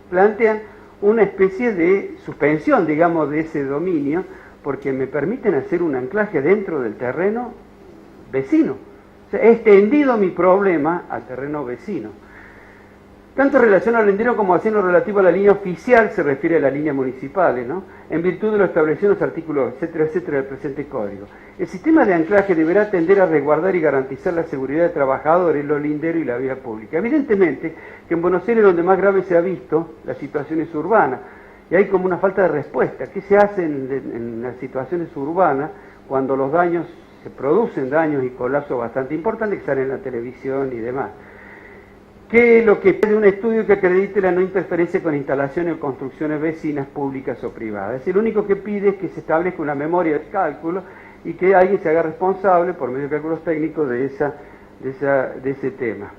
plantean una especie de suspensión, digamos, de ese dominio, porque me permiten hacer un anclaje dentro del terreno vecino. O sea, he extendido mi problema al terreno vecino. Tanto en relación al lindero como en lo relativo a la línea oficial, se refiere a las líneas municipales, ¿no? En virtud de lo establecido en los artículos, etcétera, etcétera, del presente código. El sistema de anclaje deberá tender a resguardar y garantizar la seguridad de trabajadores, los linderos y la vía pública. Evidentemente que en Buenos Aires, donde más grave se ha visto, la situación es urbana, y hay como una falta de respuesta. ¿Qué se hace en las situaciones urbanas cuando los daños, se producen daños y colapsos bastante importantes que salen en la televisión y demás? ¿Qué es lo que pide un estudio que acredite la no interferencia con instalaciones o construcciones vecinas, públicas o privadas? Es decir, lo único que pide es que se establezca una memoria de cálculo y que alguien se haga responsable, por medio de cálculos técnicos, de ese tema.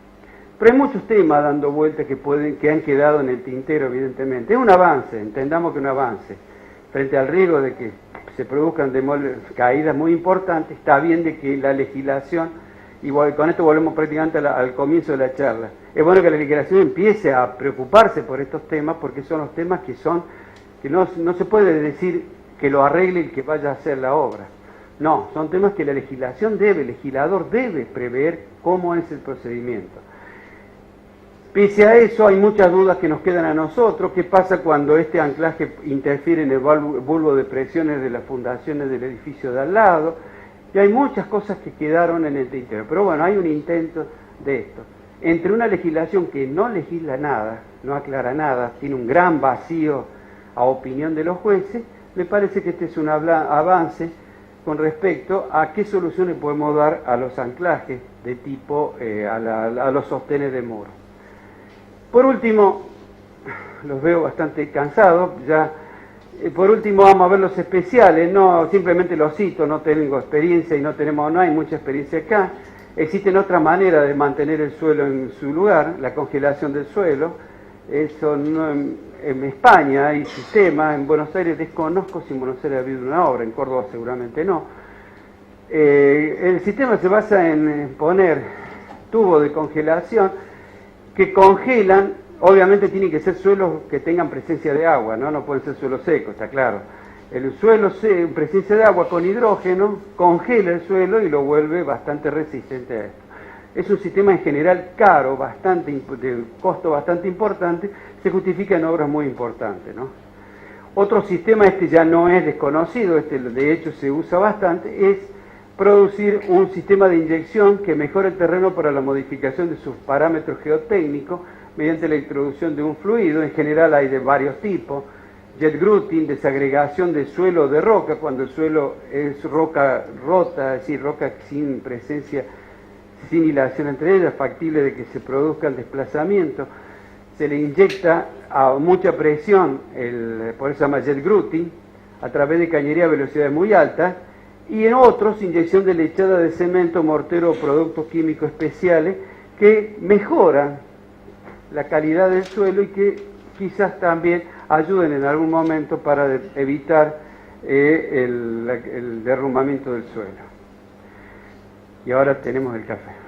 Pero hay muchos temas dando vueltas que han quedado en el tintero, evidentemente. Es un avance, entendamos que un avance. Frente al riesgo de que se produzcan caídas muy importantes, está bien de que la legislación, y con esto volvemos prácticamente al comienzo de la charla, es bueno que la legislación empiece a preocuparse por estos temas, porque son los temas que no se puede decir que lo arregle el que vaya a hacer la obra. No, son temas que la legislación el legislador debe prever cómo es el procedimiento. Pese a eso, hay muchas dudas que nos quedan a nosotros. ¿Qué pasa cuando este anclaje interfiere en el bulbo de presiones de las fundaciones del edificio de al lado? Y hay muchas cosas que quedaron en el tintero. Pero bueno, hay un intento de esto. entre una legislación que no legisla nada, no aclara nada, tiene un gran vacío a opinión de los jueces, me parece que este es un avance con respecto a qué soluciones podemos dar a los anclajes de tipo a los sostenes de muro. Por último, los veo bastante cansados, ya por último vamos a ver los especiales, no simplemente los cito, no tengo experiencia y no hay mucha experiencia acá. Existen otras maneras de mantener el suelo en su lugar, la congelación del suelo. Eso no, en España hay sistemas, en Buenos Aires desconozco si en Buenos Aires ha habido una obra, en Córdoba seguramente no. El sistema se basa en poner tubos de congelación que congelan. Obviamente tienen que ser suelos que tengan presencia de agua, no pueden ser suelos secos, está claro. El suelo en presencia de agua con hidrógeno congela el suelo y lo vuelve bastante resistente a esto. Es un sistema en general caro, de costo bastante importante, se justifica en obras muy importantes, ¿no? Otro sistema, este ya no es desconocido, este de hecho se usa bastante, es producir un sistema de inyección que mejore el terreno para la modificación de sus parámetros geotécnicos mediante la introducción de un fluido. En general hay de varios tipos: jet grouting, desagregación de suelo de roca, cuando el suelo es roca rota, es decir, roca sin presencia, sin hilación entre ellas, factible de que se produzca el desplazamiento. Se le inyecta a mucha presión, por eso se llama jet grouting, a través de cañería a velocidades muy altas, y en otros, inyección de lechada de cemento, mortero o productos químicos especiales que mejoran la calidad del suelo y que quizás también ayuden en algún momento para evitar el derrumbamiento del suelo. Y ahora tenemos el café.